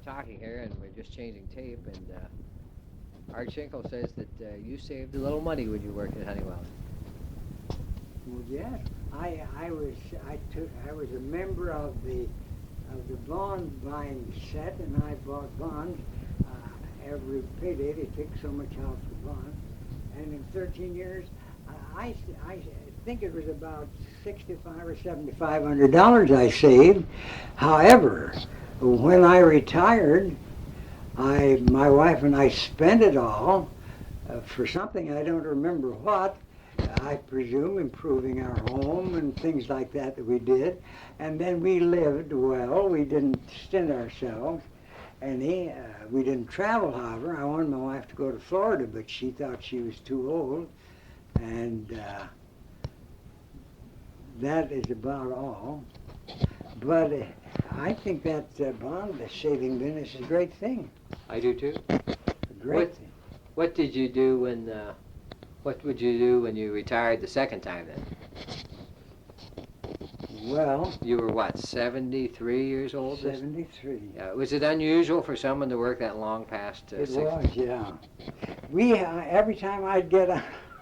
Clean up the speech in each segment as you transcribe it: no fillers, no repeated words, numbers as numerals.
talking here, and we're just changing tape, and Art Schinkel says that you saved a little money when you worked at Honeywell. Well, yes, I was a member of the bond buying set, and I bought bonds every payday. They took so much out for bonds, and in 13 years, I think it was about $6,500 or $7,500 I saved. However, when I retired, my wife and I spent it all for something I don't remember what. I presume improving our home and things like that we did. And then we lived well. We didn't stint ourselves any. We didn't travel, however. I wanted my wife to go to Florida, but she thought she was too old. And that is about all. But I think that bond saving business is a great thing. I do too. A great thing. What did you do when? What would you do when you retired the second time then? Well, You were what, 73 years old? 73. Was it unusual for someone to work that long past It 60? was, yeah. We every time I'd get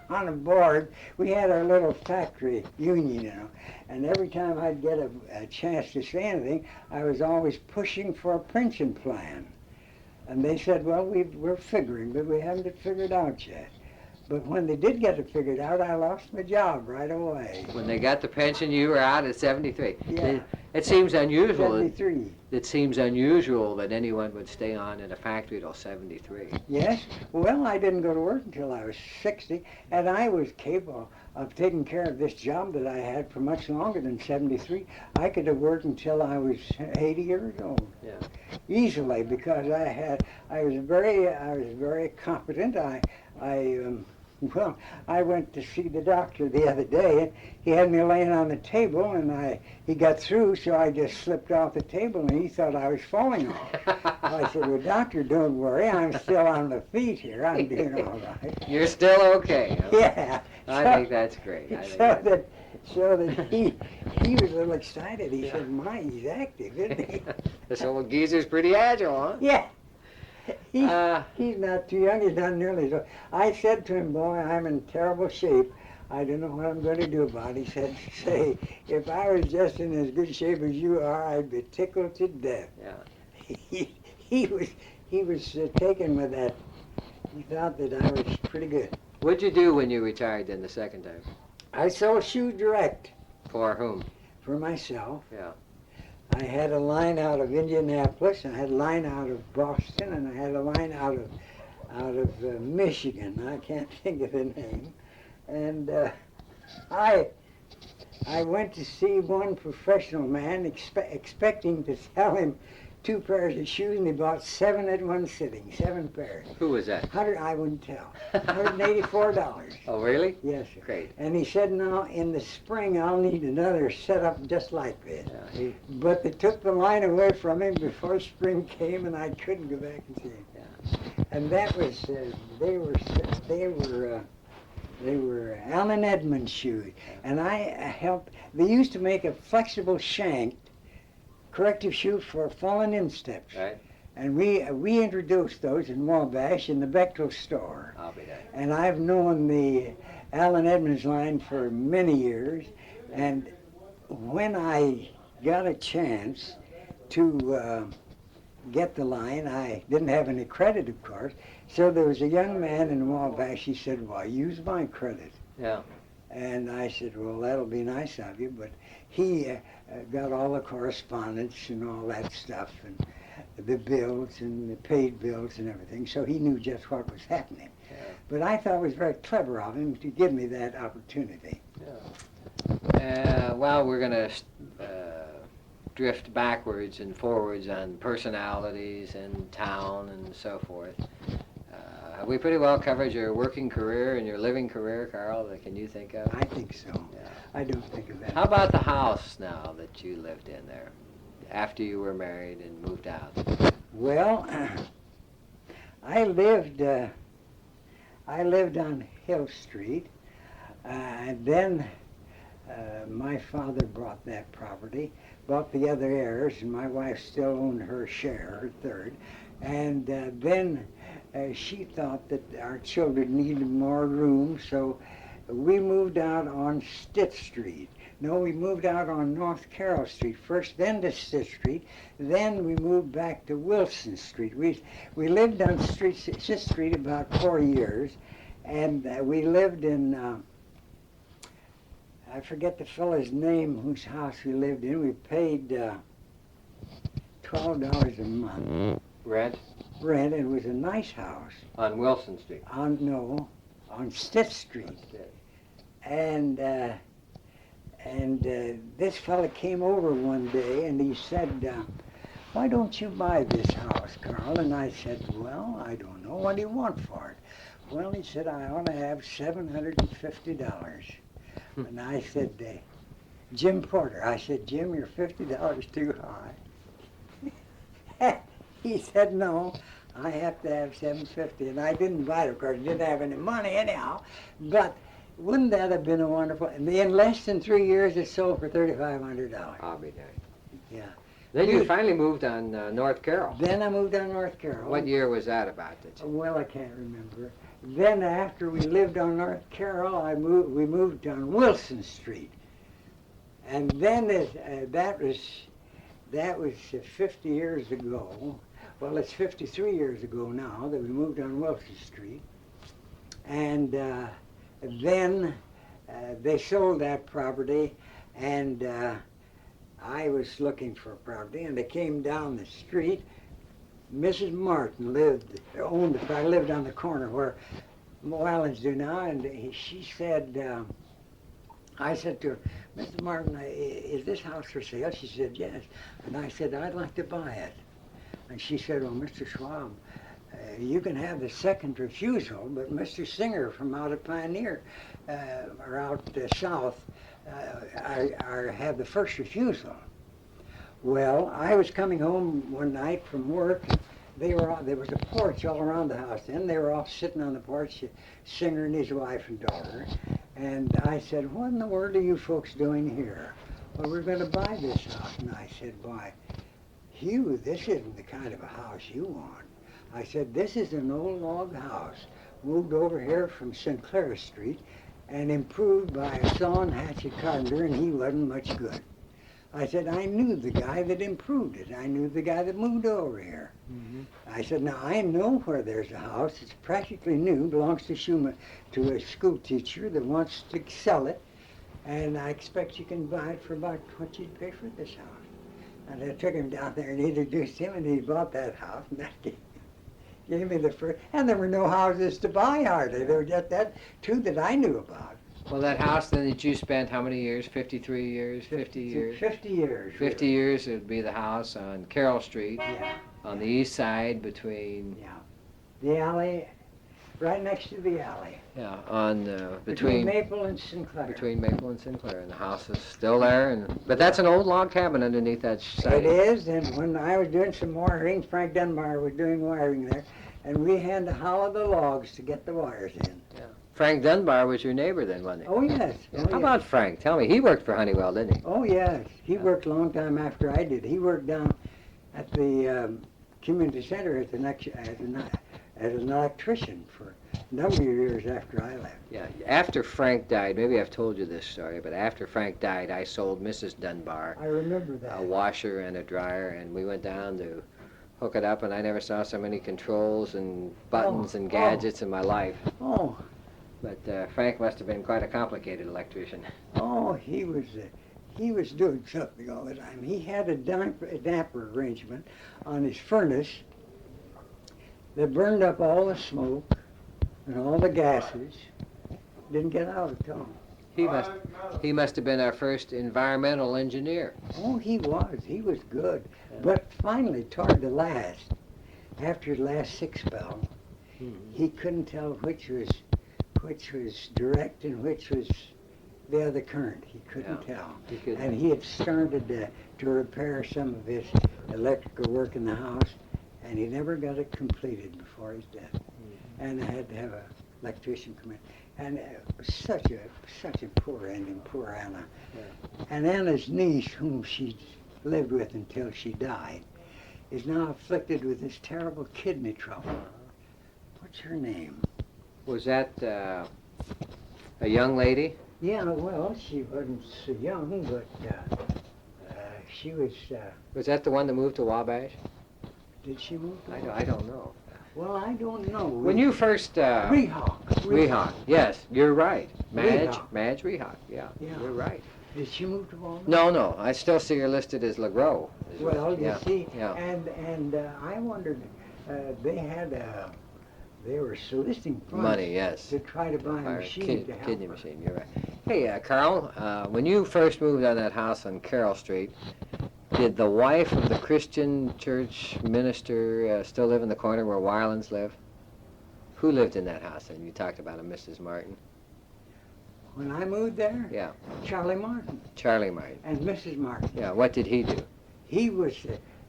on a board, we had our little factory union, you know, and every time I'd get a chance to say anything, I was always pushing for a pension plan. And they said, well, we're figuring, but we haven't it figured out yet. But when they did get it figured out, I lost my job right away. When they got the pension, you were out at 73. Yeah. It seems unusual. 73. It seems unusual that anyone would stay on in a factory till 73. Yes. Well, I didn't go to work until I was 60, and I was capable of taking care of this job that I had for much longer than 73. I could have worked until I was 80 years old. Yeah. Easily, because I was very competent. Well, I went to see the doctor the other day, and he had me laying on the table, and he got through, so I just slipped off the table, and he thought I was falling off. I said, well, doctor, don't worry, I'm still on the feet here. I'm doing all right. You're still okay. Huh? Yeah. I think that's great. So that he was a little excited. He said, my, he's active, isn't he? This old geezer's pretty agile, huh? Yeah. He's not too young. He's not nearly so. I said to him, boy, I'm in terrible shape. I don't know what I'm going to do about it. He said, say, if I was just in as good shape as you are, I'd be tickled to death. Yeah. He was taken with that. He thought that I was pretty good. What'd you do when you retired then the second time? I sold shoes direct. For whom? For myself. Yeah. I had a line out of Indianapolis, I had a line out of Boston, and I had a line out of Michigan. I can't think of the name. And I went to see one professional man expecting to sell him 2 pairs of shoes, and he bought 7 at one sitting, 7 pairs. Who was that? I wouldn't tell. $184. Oh, really? Yes, sir. Great. And he said, now, in the spring, I'll need another setup just like this. Yeah, But they took the line away from him before spring came, and I couldn't go back and see him. Yeah. And that was, they were Allen Edmonds shoes. And I helped, they used to make a flexible shank corrective shoe for fallen insteps. Right. And we introduced those in Wabash in the Bechtel store. I'll be there. And I've known the Allen Edmonds line for many years. And when I got a chance to get the line, I didn't have any credit, of course. So there was a young man in Wabash. He said, well, use my credit. Yeah. And I said, well, that'll be nice of you. But he got all the correspondence and all that stuff, and the bills and the paid bills and everything. So he knew just what was happening. Yeah. But I thought it was very clever of him to give me that opportunity. Yeah. Well, we're going to drift backwards and forwards on personalities and town and so forth. We pretty well covered your working career and your living career, Carl. Can you think of? I think so. Yeah. I don't think of that. How about the house now that you lived in there after you were married and moved out? Well, I lived on Hill Street, and then my father bought that property, bought the other heirs, and my wife still owned her share, her third. And then she thought that our children needed more room, so we moved out on Stitt Street. No, we moved out on North Carroll Street first, then to Stitt Street, then we moved back to Wilson Street. We lived on Stitt Street about 4 years, and we lived in, I forget the fellow's name whose house we lived in. We paid $12 a month. Rent? Rent. It was a nice house. On Wilson Street? On Stitt Street. And this fellow came over one day and he said, why don't you buy this house, Carl? And I said, well, I don't know. What do you want for it? Well, he said, I ought to have $750. And I said, Jim Porter. I said, Jim, you're $50 too high. He said, no, I have to have $750. And I didn't buy it, of course. I didn't have any money anyhow. But wouldn't that have been a wonderful... In less than 3 years, it sold for $3,500. I'll be there. Yeah. Then you finally moved on North Carroll. Then I moved on North Carroll. What year was that about? Well, I can't remember. Then after we lived on North Carroll, we moved on Wilson Street. And then that was 50 years ago. Well, it's 53 years ago now that we moved on Wilson Street. And then they sold that property, and I was looking for a property, and I came down the street. Mrs. Martin owned it. I lived on the corner where Moallans do now, and she said, I said to her, Mrs. Martin, is this house for sale? She said, yes. And I said, I'd like to buy it. And she said, well, Mr. Schwab, you can have the second refusal, but Mr. Singer from out of Pioneer, or out south, have the first refusal. Well, I was coming home one night from work. There was a porch all around the house then. They were all sitting on the porch, Singer and his wife and daughter. And I said, what in the world are you folks doing here? Well, we're going to buy this house. And I said, why, Hugh, this isn't the kind of a house you want. I said, this is an old log house, moved over here from Sinclair Street and improved by a saw and hatchet carpenter, and he wasn't much good. I said, I knew the guy that improved it. I knew the guy that moved over here. Mm-hmm. I said, now I know where there's a house. It's practically new, belongs to a school teacher that wants to sell it, and I expect you can buy it for about what you'd pay for this house. And I took him down there and introduced him, and he bought that house, and that gave me the first. And there were no houses to buy hardly. There were just that two that I knew about. Well, that house then that you spent how many years? 53 years? 50 years? 50 years. 50 really. years, it would be the house on Carroll Street. Yeah. On the east side between... Yeah. The alley, right next to the alley. Yeah, on between Maple and Sinclair. Between Maple and Sinclair, and the house is still there. But that's an old log cabin underneath that site. It is, and when I was doing some wiring, Frank Dunbar was doing wiring there, and we had to hollow the logs to get the wires in. Yeah. Frank Dunbar was your neighbor then, wasn't he? Oh, yes. Yeah. How about Frank? Tell me, he worked for Honeywell, didn't he? Oh, yes. He worked a long time after I did. He worked down at the community center as an electrician for a number of years after I left. Yeah, after Frank died, maybe I've told you this story, but after Frank died, I sold Mrs. Dunbar I remember that. a washer and a dryer, and we went down to hook it up, and I never saw so many controls and buttons and gadgets in my life. Oh. But Frank must have been quite a complicated electrician. Oh, he was doing something all the time. He had a damper arrangement on his furnace that burned up all the smoke and all the gases. Didn't get out at all. He must have been our first environmental engineer. Oh, he was. He was good. But finally, toward the last, after the last sick spell, he couldn't tell which was direct and which was the other current. He couldn't tell. And he had started to repair some of his electrical work in the house, and he never got it completed before his death. And I had to have an electrician come in. And such a poor ending, poor Anna. Yeah. And Anna's niece, whom she lived with until she died, is now afflicted with this terrible kidney trouble. What's her name? Was that a young lady? Yeah, well, she wasn't so young, but she was... Was that the one that moved to Wabash? Did she move to I don't know. Well, I don't know. When you first... Rehawk. Yes, you're right. Madge Rehawk. Yeah, you're right. Did she move to Wabash? No. I still see her listed as LeGros. Well, you see, yeah. And I wondered, they were soliciting funds money, yes, to try to buy a machine to help kidney her. machine. You're right. Hey, Carl, when you first moved on that house on Carroll Street, did the wife of the Christian church minister still live in the corner where Wirelins live? Who lived in that house? And you talked about a Mrs. Martin. When I moved there? Yeah. Charlie Martin. Charlie Martin. And Mrs. Martin. Yeah. What did he do? He was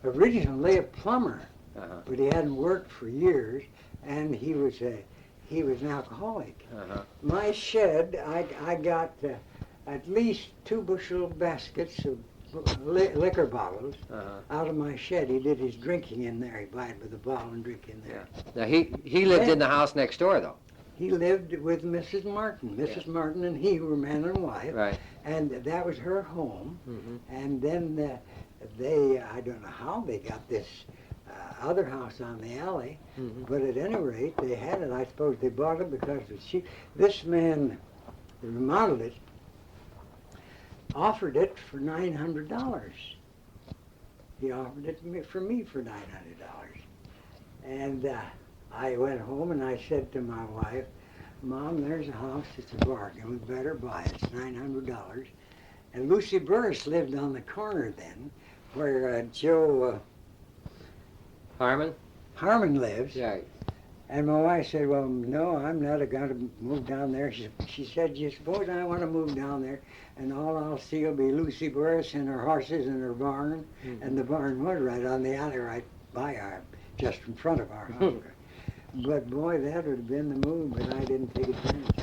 originally a plumber, but he hadn't worked for years, and he was an alcoholic. My shed, I got at least 2 bushel baskets of liquor bottles out of my shed. He did his drinking in there. He'd buy it with a bottle and drink in there. Yeah. Now he lived in the house next door, though. He lived with Mrs. Martin. Mrs. Martin and he were man and wife. Right. And that was her home. And then I don't know how they got this other house on the alley, but at any rate, they had it. I suppose they bought it because this man who remodeled it offered it for $900. He offered it for me for $900. And I went home and I said to my wife, Mom, there's a house, it's a bargain, we better buy it, it's $900. And Lucy Burris lived on the corner then, where Joe Harmon lives. Yeah. And my wife said, well, no, I'm not going to move down there. She said, you suppose I want to move down there, and all I'll see will be Lucy Burris and her horses and her barn, and the barn was right on the alley right by just in front of our house. But boy, that would have been the move, but I didn't take advantage.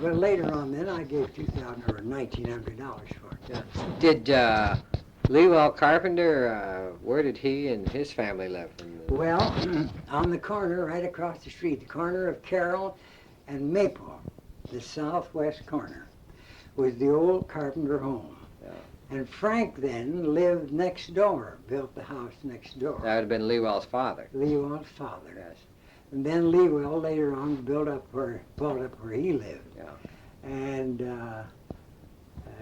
But later on then, I gave $2,000 or $1,900 for it. Did Lewell Carpenter, where did he and his family live? Well, on the corner, right across the street, the corner of Carroll and Maple, the southwest corner, was the old Carpenter home. And Frank then lived next door, built the house next door. That would have been Lewell's father. Lewell's father. Yes. And then Lewell later on bought up where he lived. Yeah. And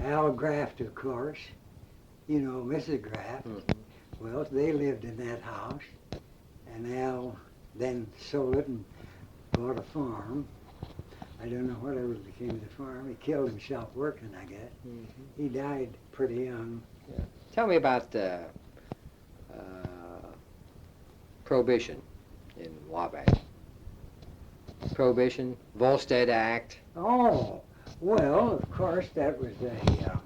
Al Graft, of course, you know, Mrs. Graft. Well, they lived in that house. And Al then sold it and bought a farm. I don't know whatever became of the farm. He killed himself working, I guess. He died pretty young. Yeah. Tell me about Prohibition in Wabash. Prohibition, Volstead Act. Oh, well, of course, that was a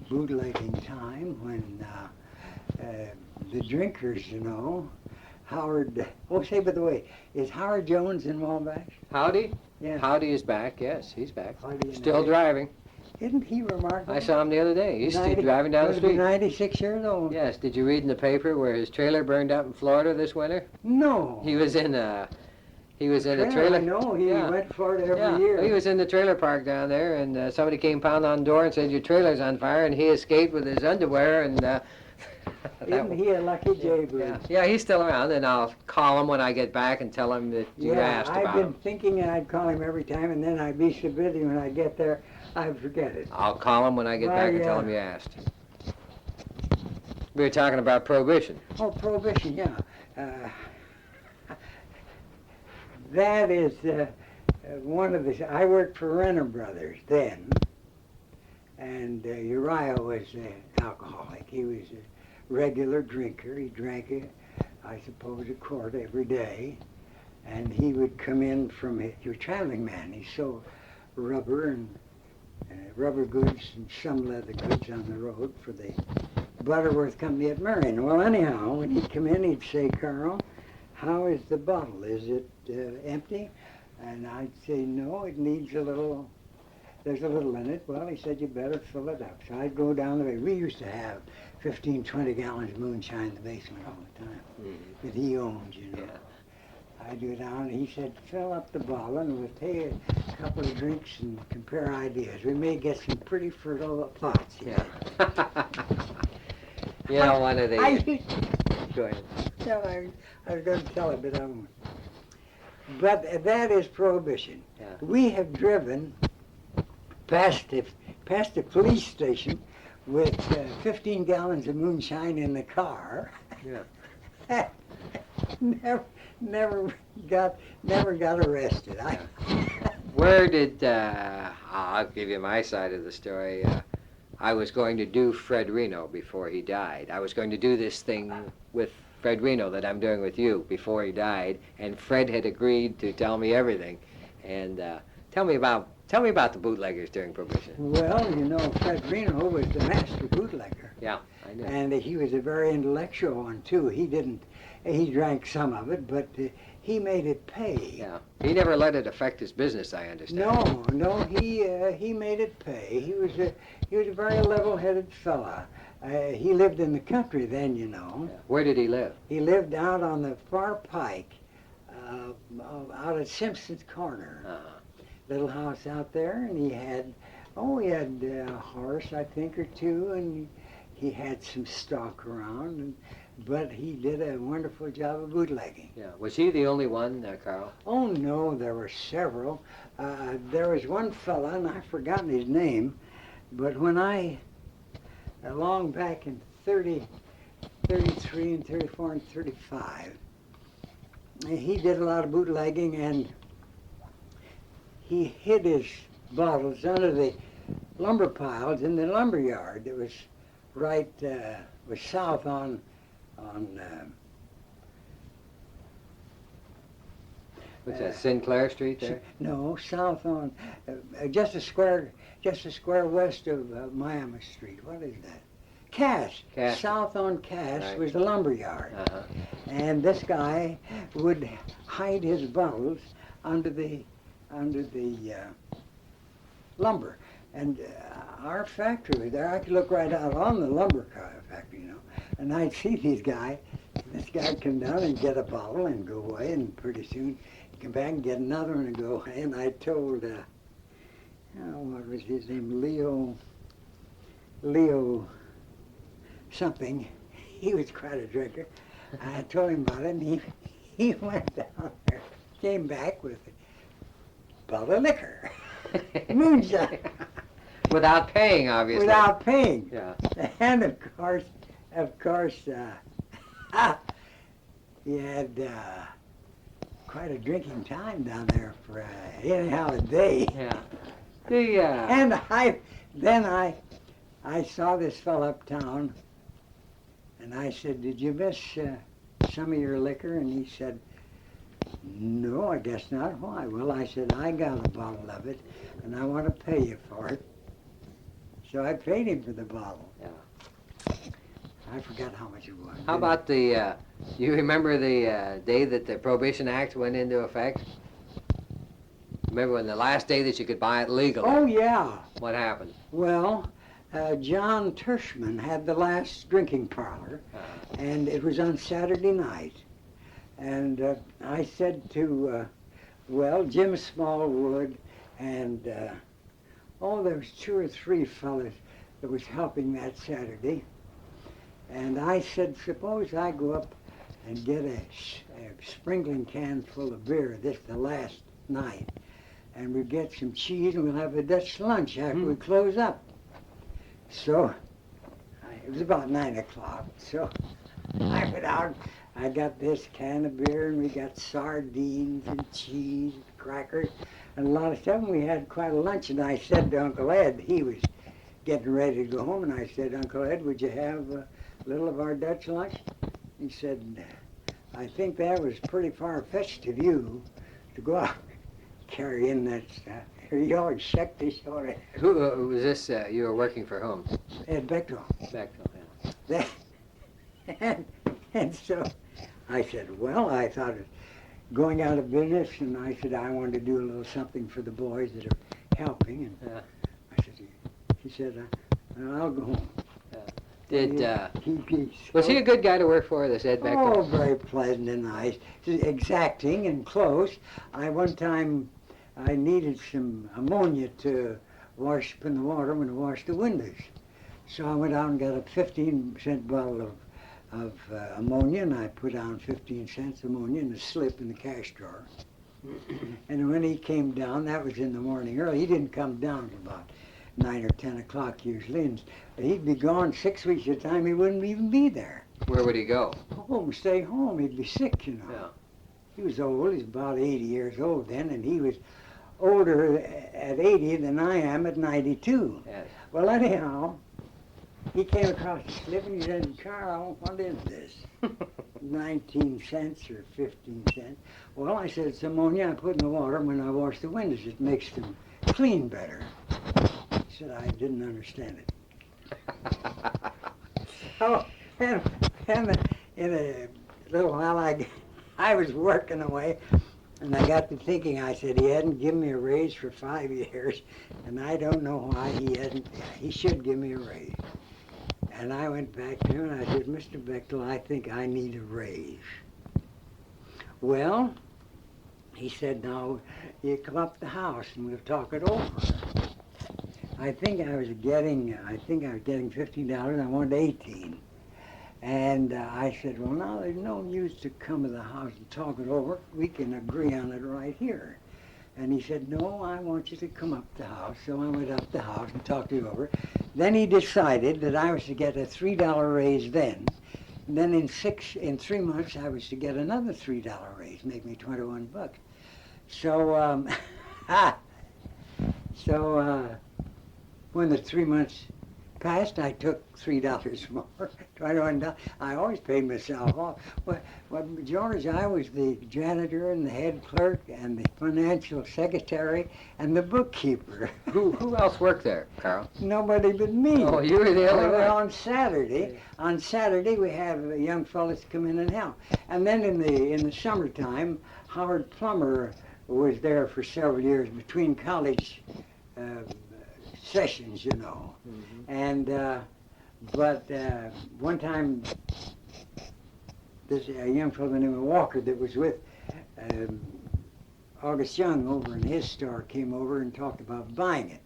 bootlegging time when the drinkers, you know, Howard. Oh, say, by the way, is Howard Jones in Wabash? Howdy? Yeah. Howdy is back, yes, he's back. Howdy Still driving. Isn't he remarkable? I saw him the other day. He's still driving down the street. 96 years old. Yes, did you read in the paper where his trailer burned up in Florida this winter? No. He was in a trailer. I know, he went to Florida every year. He was in the trailer park down there, and somebody came pounding on the door and said, your trailer's on fire, and he escaped with his underwear, and... Isn't he a lucky jaybird? Yeah, he's still around, and I'll call him when I get back and tell him that you asked about him. I've been thinking I'd call him every time, and then I'd be so busy when I get there, I'd forget it. I'll call him when I get back and tell him you asked. We were talking about Prohibition. Oh, Prohibition, yeah. That is one of the... I worked for Renner Brothers then, and Uriah was an alcoholic. He was a regular drinker. He drank, I suppose, a quart every day, and he would come in from... He was a traveling man. He sold rubber and rubber goods and some leather goods on the road for the Butterworth Company at Marion. Well, anyhow, when he'd come in, he'd say, Carl, how is the bottle? Is it empty? And I'd say, no, it needs a little, there's a little in it. Well, he said, you better fill it up. So I'd go down the way. We used to have 15, 20 gallons of moonshine in the basement all the time that he owned, you know. Yeah. I'd go down and he said, fill up the bottle and we'll take a couple of drinks and compare ideas. We may get some pretty fertile thoughts. Yeah. You know, one of the... Go ahead. No, I was going to tell it, but I won't. But that is prohibition. Yeah. We have driven past the police station with 15 gallons of moonshine in the car. Yeah. never got arrested. Where did, I'll give you my side of the story. I was going to do Fred Reno before he died. I was going to do this thing with Fred Reno that I'm doing with you before he died, and Fred had agreed to tell me everything. And tell me about the bootleggers during Prohibition. Well, you know, Fred Reno was the master bootlegger. Yeah, I know. And he was a very intellectual one, too. He drank some of it, but he made it pay. Yeah, he never let it affect his business, I understand. No, he made it pay. He was a very level-headed fella. He lived in the country then, you know. Yeah. Where did he live? He lived out on the far pike, out at Simpson's Corner. Little house out there, and he had a horse, I think, or two, and he had some stock around, but he did a wonderful job of bootlegging. Yeah. Was he the only one, Carl? Oh, no, there were several. There was one fella, and I've forgotten his name, but when along back in 30, 33 and 34 and 35, he did a lot of bootlegging, and he hid his bottles under the lumber piles in the lumber yard that was was south on What's that, Sinclair Street there? No, south on just a square west of Miami Street. What is that? Cass. South on Cass was the lumber yard. And this guy would hide his bottles under the lumber. And our factory was there. I could look right out on the lumber factory, you know. And I'd see this guy come down and get a bottle and go away, and pretty soon he'd come back and get another one and go away. And I told, what was his name, Leo something. He was quite a drinker. I told him about it, and he went down there, came back with a bottle of liquor. Moonshine. Without paying, obviously. Without paying. Yeah. And of course, he had quite a drinking time down there for anyhow a day. Yeah. And I saw this fellow uptown, and I said, "Did you miss some of your liquor?" And he said, "No, I guess not." "Why?" "Well," I said, "I got a bottle of it, and I want to pay you for it." So I paid him for the bottle. Yeah. I forgot how much it was. How about the, you remember the day that the Prohibition Act went into effect? Remember when the last day that you could buy it legally? Oh, yeah. What happened? Well, John Tershman had the last drinking parlor, and it was on Saturday night. And I said to, Jim Smallwood and, there was 2 or 3 fellas that was helping that Saturday. And I said, suppose I go up and get a sprinkling can full of beer, this the last night, and we'll get some cheese and we'll have a Dutch lunch after we close up. So, it was about 9 o'clock, so I went out, I got this can of beer, and we got sardines and cheese and crackers and a lot of stuff, and we had quite a lunch, and I said to Uncle Ed, he was getting ready to go home, and I said, "Uncle Ed, would you have a little of our Dutch lunch?" He said, "I think that was pretty far-fetched of you to go out and carry in that stuff." He always shook his shoulder. Who was this, you were working for whom? Ed Bechtel. Yeah. And so I said, well, I thought going out of business, and I said I wanted to do a little something for the boys that are helping, and Yeah. I said, he said, I'll go home. Did He was he a good guy to work for, this Ed Bechtel? Oh, very pleasant and nice. Exacting and close. One time I needed some ammonia to wash up in the water when I washed the windows. So I went out and got a 15-cent bottle of ammonia, and I put down 15 cents ammonia in a slip in the cash drawer. And when he came down, that was in the morning early. He didn't come down till about 9 or 10 o'clock usually, and he'd be gone 6 weeks at a time. He wouldn't even be there. Where would he go? Home, stay home. He'd be sick, you know. Yeah. He was old. He's about 80 years old then, and he was older at 80 than I am at 92. Yes. Well, anyhow, he came across the slip and he said, Carl, what is this? 19 cents or 15 cents. Well, I said, it's ammonia I put in the water when I wash the windows. It makes them clean better. He said, I didn't understand it. Oh, and in a little while, I was working away, and I got to thinking, I said, he hadn't given me a raise for 5 years, and I don't know why he hasn't. He should give me a raise. And I went back to him, and I said, Mr. Bechtel, I think I need a raise. Well, he said, now, you come up to the house, and we'll talk it over. I think I was getting $15. I wanted 18. And I said, well, now there's no use to come to the house and talk it over. We can agree on it right here. And he said, no, I want you to come up the house. So I went up the house and talked it over. Then he decided that I was to get a $3 raise then. And then in 3 months, I was to get another $3 raise, make me 21 bucks. So, when the 3 months passed, I took $3 more, $21. I always paid myself off. Well, George, I was the janitor and the head clerk and the financial secretary and the bookkeeper. Who else worked there, Carl? Nobody but me. Oh, you were the only one. On Saturday we have young fellas come in and help. And then in the summertime, Howard Plummer was there for several years between college sessions, you know. Mm-hmm. And but one time, this young fellow named Walker that was with August Young over in his store came over and talked about buying it.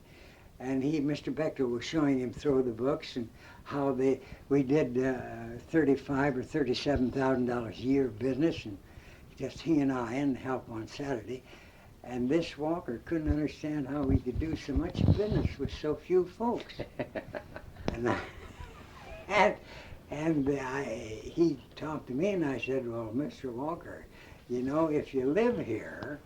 And Mr. Bechtel was showing him through the books and how we did $35,000 or $37,000 a year of business, and just he and I and help on Saturday. And this Walker couldn't understand how we could do so much business with so few folks. He talked to me, and I said, well, Mr. Walker, you know, if you live here,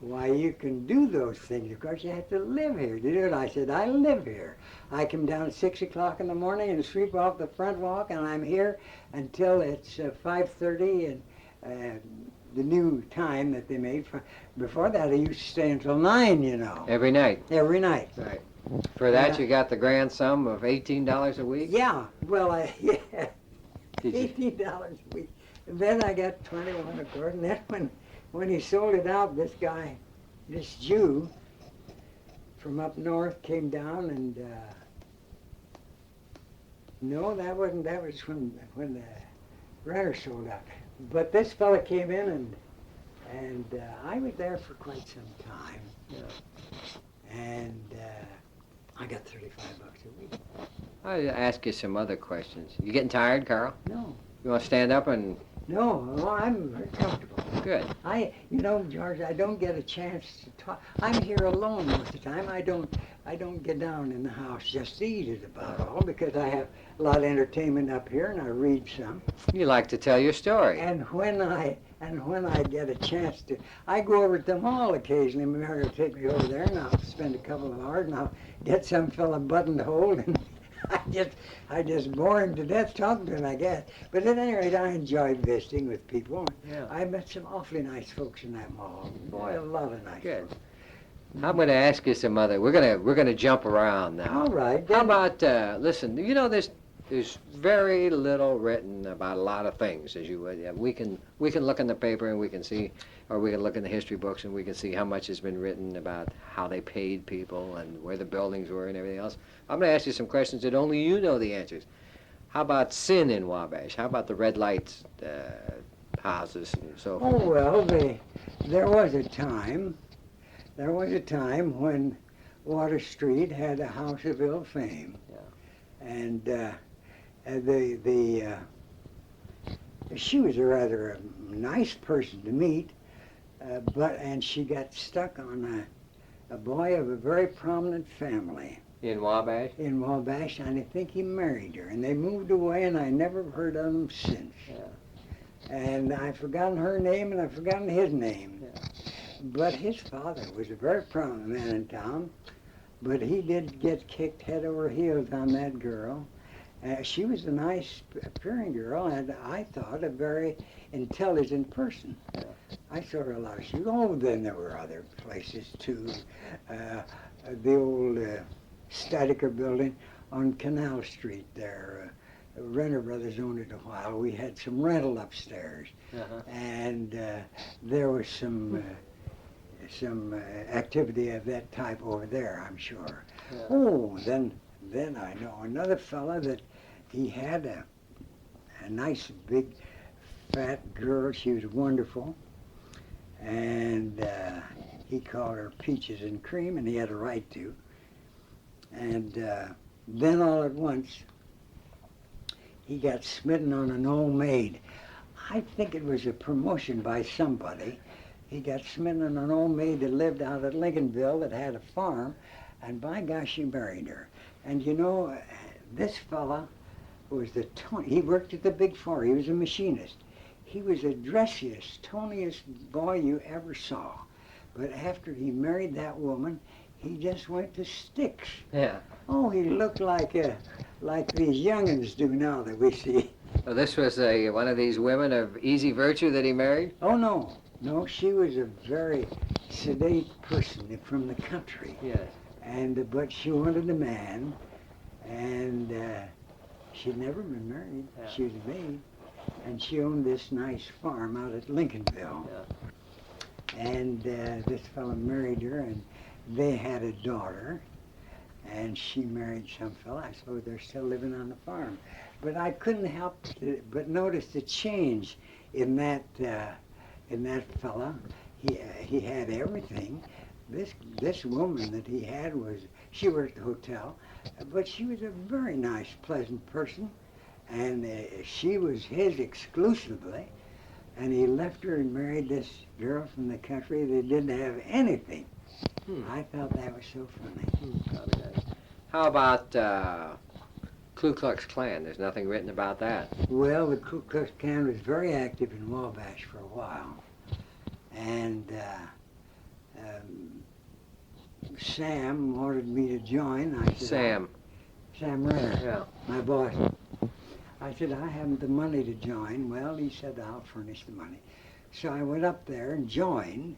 why, you can do those things. Of course, you have to live here to do it. I said, I live here. I come down at 6 o'clock in the morning and sweep off the front walk, and I'm here until it's 5:30, and the new time that they made. Before that, I used to stay until 9, you know. Every night? Every night. Right. For that, you got the grand sum of $18 a week? Yeah. Well, yeah. Did you? $18 a week. And then I got 21, of course. And then when he sold it out, this guy, this Jew from up north came down and, no, that was when the renter sold out. But this fella came in, and I was there for quite some time. Yeah. And I got $35 a week. I'll ask you some other questions. You getting tired, Carl? No. You want to stand up and... No, I'm very comfortable. Good. You know, George, I don't get a chance to talk. I'm here alone most of the time. I don't get down in the house just to eat it about all, because I have a lot of entertainment up here and I read some. You like to tell your story. And when I get a chance to, I go over to the mall occasionally. Mary will take me over there and I'll spend a couple of hours and I'll get some fella buttonholed and I just bore him to death talking to him, I guess. But at any rate, I enjoy visiting with people. Yeah. I met some awfully nice folks in that mall. Boy, a lot of nice folks. I'm going to ask you some other. We're going to jump around now. All right. How about listen? You know, there's there's very little written about a lot of things, as you would. Yeah, we can look in the paper and we can see, or we can look in the history books and we can see how much has been written about how they paid people and where the buildings were and everything else. I'm going to ask you some questions that only you know the answers. How about sin in Wabash? How about the red lights houses and so forth? Oh, well, there was a time when Water Street had a house of ill fame. Yeah. And she was a rather nice person to meet, and she got stuck on a boy of a very prominent family. In Wabash? In Wabash, and I think he married her, and they moved away, and I never heard of them since. Yeah. And I've forgotten her name, and I've forgotten his name. Yeah. But his father was a very prominent man in town, but he did get kicked head over heels on that girl. She was a nice appearing girl, and I thought a very intelligent person. Yeah. I saw her a lot. Then there were other places too. The old Statiker building on Canal Street there. Renner Brothers owned it a while. We had some rental upstairs, and there was some activity of that type over there, I'm sure. Yeah. Oh, then I know another fella that he had a nice big fat girl. She was wonderful, and he called her Peaches and Cream, and he had a right to. And then all at once, he got smitten on an old maid. I think it was a promotion by somebody. He got smitten on an old maid that lived out at Lincolnville that had a farm, and by gosh, he married her. And you know, this fella was he worked at the big farm. He was a machinist. He was the dressiest, toniest boy you ever saw. But after he married that woman, he just went to sticks. Yeah. Oh, he looked like these youngins do now that we see. Well, this was one of these women of easy virtue that he married? Oh, no, she was a very sedate person from the country. Yes. But she wanted a man, and she'd never been married. Yeah. She was a maid, and she owned this nice farm out at Lincolnville. Yeah. And this fellow married her, and they had a daughter, and she married some fellow. I suppose they're still living on the farm. But I couldn't help but notice the change in that fella. He had everything. This woman that he had she worked at the hotel, but she was a very nice, pleasant person, and she was his exclusively. And he left her and married this girl from the country that didn't have anything. I thought that was so funny. How about Ku Klux Klan? There's nothing written about that. Well, the Ku Klux Klan was very active in Wabash for a while. And Sam wanted me to join. I said, Sam Renner, yeah. My boss. I said, I haven't the money to join. Well, he said, I'll furnish the money. So I went up there and joined,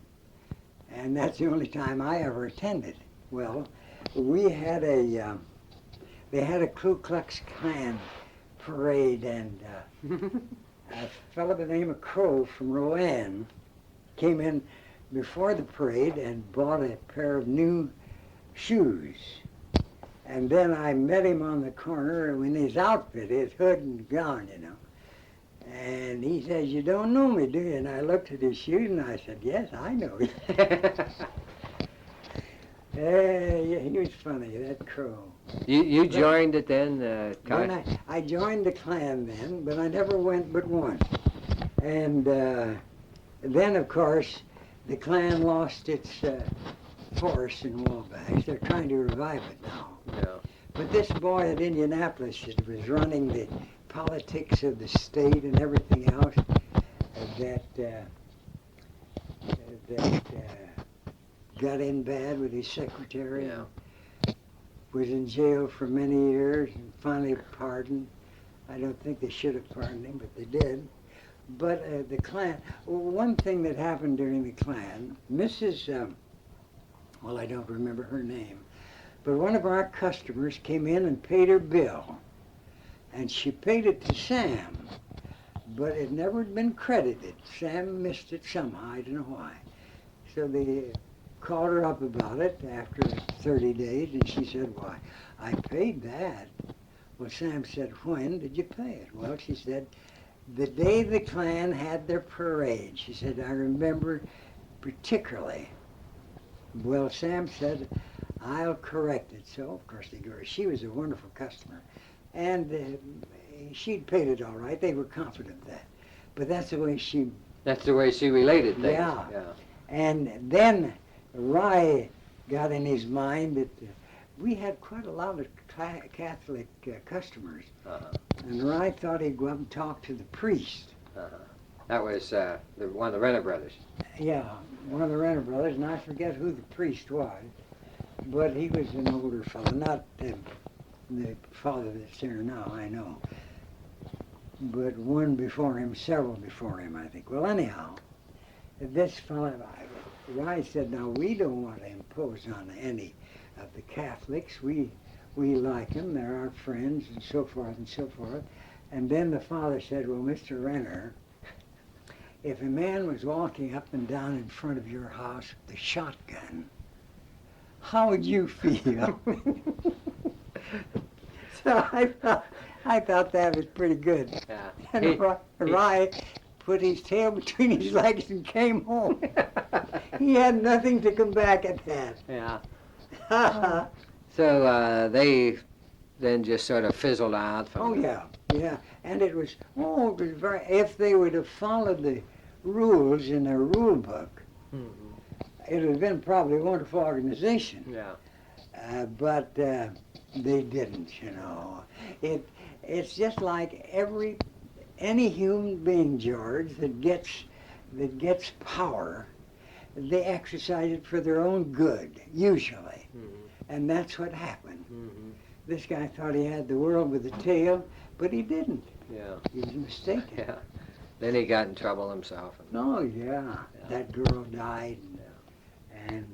and that's the only time I ever attended. Well, they had a Ku Klux Klan parade, and a fellow by the name of Crow from Rowan came in before the parade and bought a pair of new shoes. And then I met him on the corner in his outfit, his hood and gown, you know. And he says, "You don't know me, do you?" And I looked at his shoes and I said, "Yes, I know you." Yeah, he was funny, that Crow. You joined it then, I joined the Klan then, but I never went but once. And then, of course, the Klan lost its force in Wabash. They're trying to revive it now. Yeah. But this boy at Indianapolis that was running the politics of the state and everything else, that got in bad with his secretary. Yeah. Was in jail for many years and finally pardoned. I don't think they should have pardoned him, but they did. But the Klan, one thing that happened during the Klan, Mrs., I don't remember her name, but one of our customers came in and paid her bill. and she paid it to Sam, but it never had been credited. Sam missed it somehow, I don't know why. So they called her up about it after 30 days, and she said, why, I paid that. Well, Sam said, when did you pay it? Well, she said, the day the Klan had their parade. She said, I remember particularly. Well, Sam said, I'll correct it. So, of course, they were. She was a wonderful customer. And she'd paid it all right. They were confident of that. But that's the way she... That's the way she related things. Yeah. And then Rye got in his mind that we had quite a lot of Catholic customers. And Rye thought he'd go up and talk to the priest. That was one of the Renner brothers. Yeah, one of the Renner brothers, and I forget who the priest was. But he was an older fellow, not the father that's there now, I know. But one before him, several before him, I think. Well, anyhow, this fellow, Rye said, now we don't want to impose on any of the Catholics. We like them, they're our friends, and so forth and so forth. And then the father said, well, Mr. Renner, if a man was walking up and down in front of your house with a shotgun, how would you feel? So I thought that was pretty good. Yeah. And Rye put his tail between his legs and came home. He had nothing to come back at that. Yeah. So they then just sort of fizzled out from... Oh, yeah. And it was very... If they would have followed the rules in their rule book, it would have been probably a wonderful organization. Yeah. But they didn't, you know. It's just like any human being, George, that gets power, they exercise it for their own good, usually. And that's what happened. This guy thought he had the world with a tail, but he didn't. Yeah. He was mistaken. Yeah. Then he got in trouble himself. Oh, yeah. That girl died. And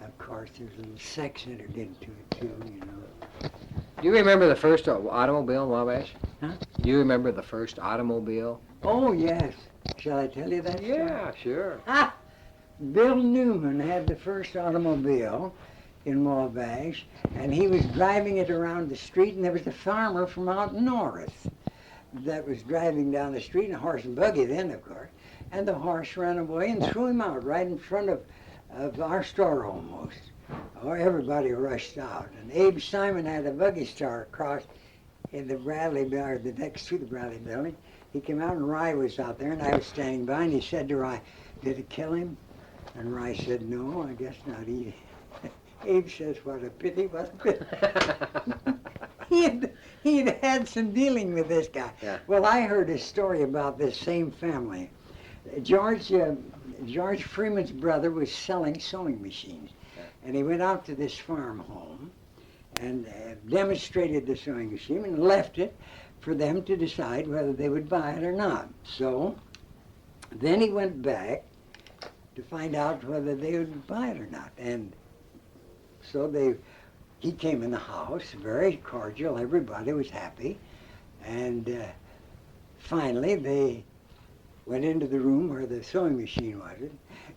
of course, there's a little sex entered into it, too, you know. Do you remember the first automobile in Wabash? Huh? Do you remember the first automobile? Oh, yes. Shall I tell you that story? Yeah, sure. Bill Newman had the first automobile in Wabash, and he was driving it around the street, and there was a farmer from out north that was driving down the street, in a horse and buggy then, of course, and the horse ran away and threw him out right in front of our store almost. Oh, everybody rushed out, and Abe Simon had a buggy star across in the Bradley, or the next to the Bradley building. He came out, and Rye was out there, and I was standing by, and he said to Rye, did it kill him? And Rye said, no, I guess not. Abe says, what a pity, what a pity. He'd had some dealing with this guy. Yeah. Well, I heard a story about this same family. George Freeman's brother was selling sewing machines. Yeah. And he went out to this farm home and demonstrated the sewing machine and left it for them to decide whether they would buy it or not. So then he went back to find out whether they would buy it or not. And so he came in the house, very cordial, everybody was happy. And finally they went into the room where the sewing machine was.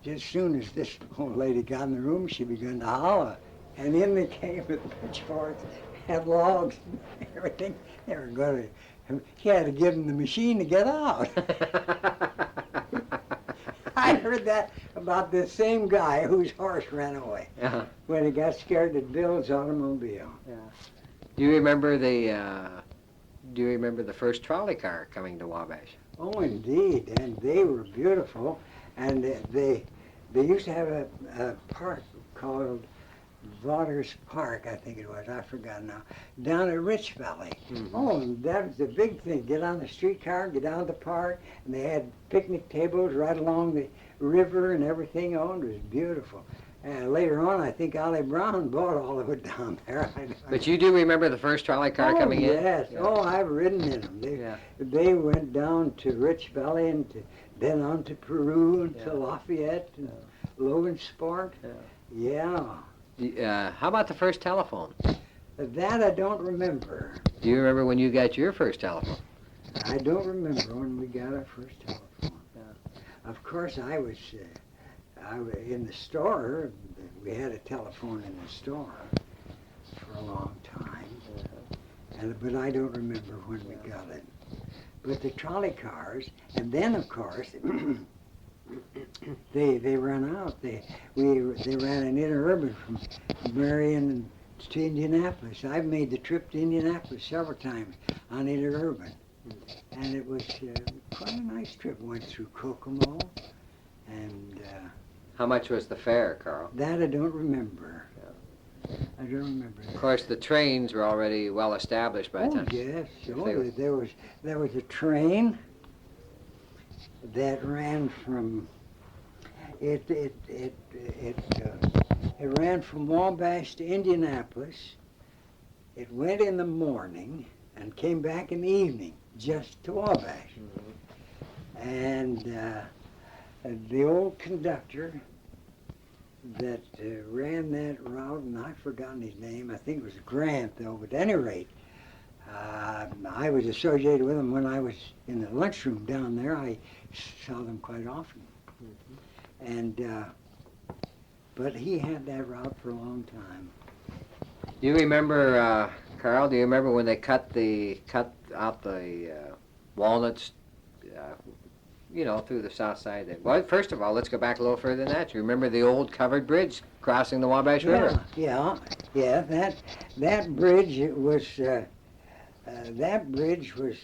Just as soon as this old lady got in the room, she began to holler. And in they came with pitchforks, had logs and everything. They were going to, he had to give them the machine to get out. I heard that about the same guy whose horse ran away when he got scared at Bill's automobile. Yeah. Do you remember the first trolley car coming to Wabash? Oh, indeed, and they were beautiful. And they used to have a park called Waters Park, I think it was, I forgot now, down at Rich Valley. Oh, and that was the big thing. Get on the streetcar, get down to the park, and they had picnic tables right along the river and everything. Oh, it was beautiful. And later on, I think Ollie Brown bought all of it down there. But you do remember the first trolley car coming in? Yes. Yeah. Oh, I've ridden in them. They went down to Rich Valley and then on to Peru and to Lafayette and Logan Sport. Yeah. How about the first telephone? That I don't remember. Do you remember when you got your first telephone? I don't remember when we got our first telephone. Of course, I was in the store. We had a telephone in the store for a long time, but I don't remember when we got it. But the trolley cars, and then of course they ran out. They ran an interurban from Marion to Indianapolis. I've made the trip to Indianapolis several times on interurban, and it was quite a nice trip. Went through Kokomo, and How much was the fare, Carl? that I don't remember. I don't remember. Of course, the trains were already well established by the time. Yes. If Oh, they were- there was a train that ran from it ran from Wabash to Indianapolis. It went in the morning and came back in the evening, just to Wabash. And the old conductor that ran that route, and I've forgotten his name. I think it was Grant, though. But at any rate, I was associated with him when I was in the lunchroom down there. I saw them quite often. And but he had that route for a long time. Do you remember, Carl? Do you remember when they cut out the walnuts? Through the south side. Well, first of all, let's go back a little further than that. You remember the old covered bridge crossing the Wabash River? Yeah. That bridge was. That bridge was.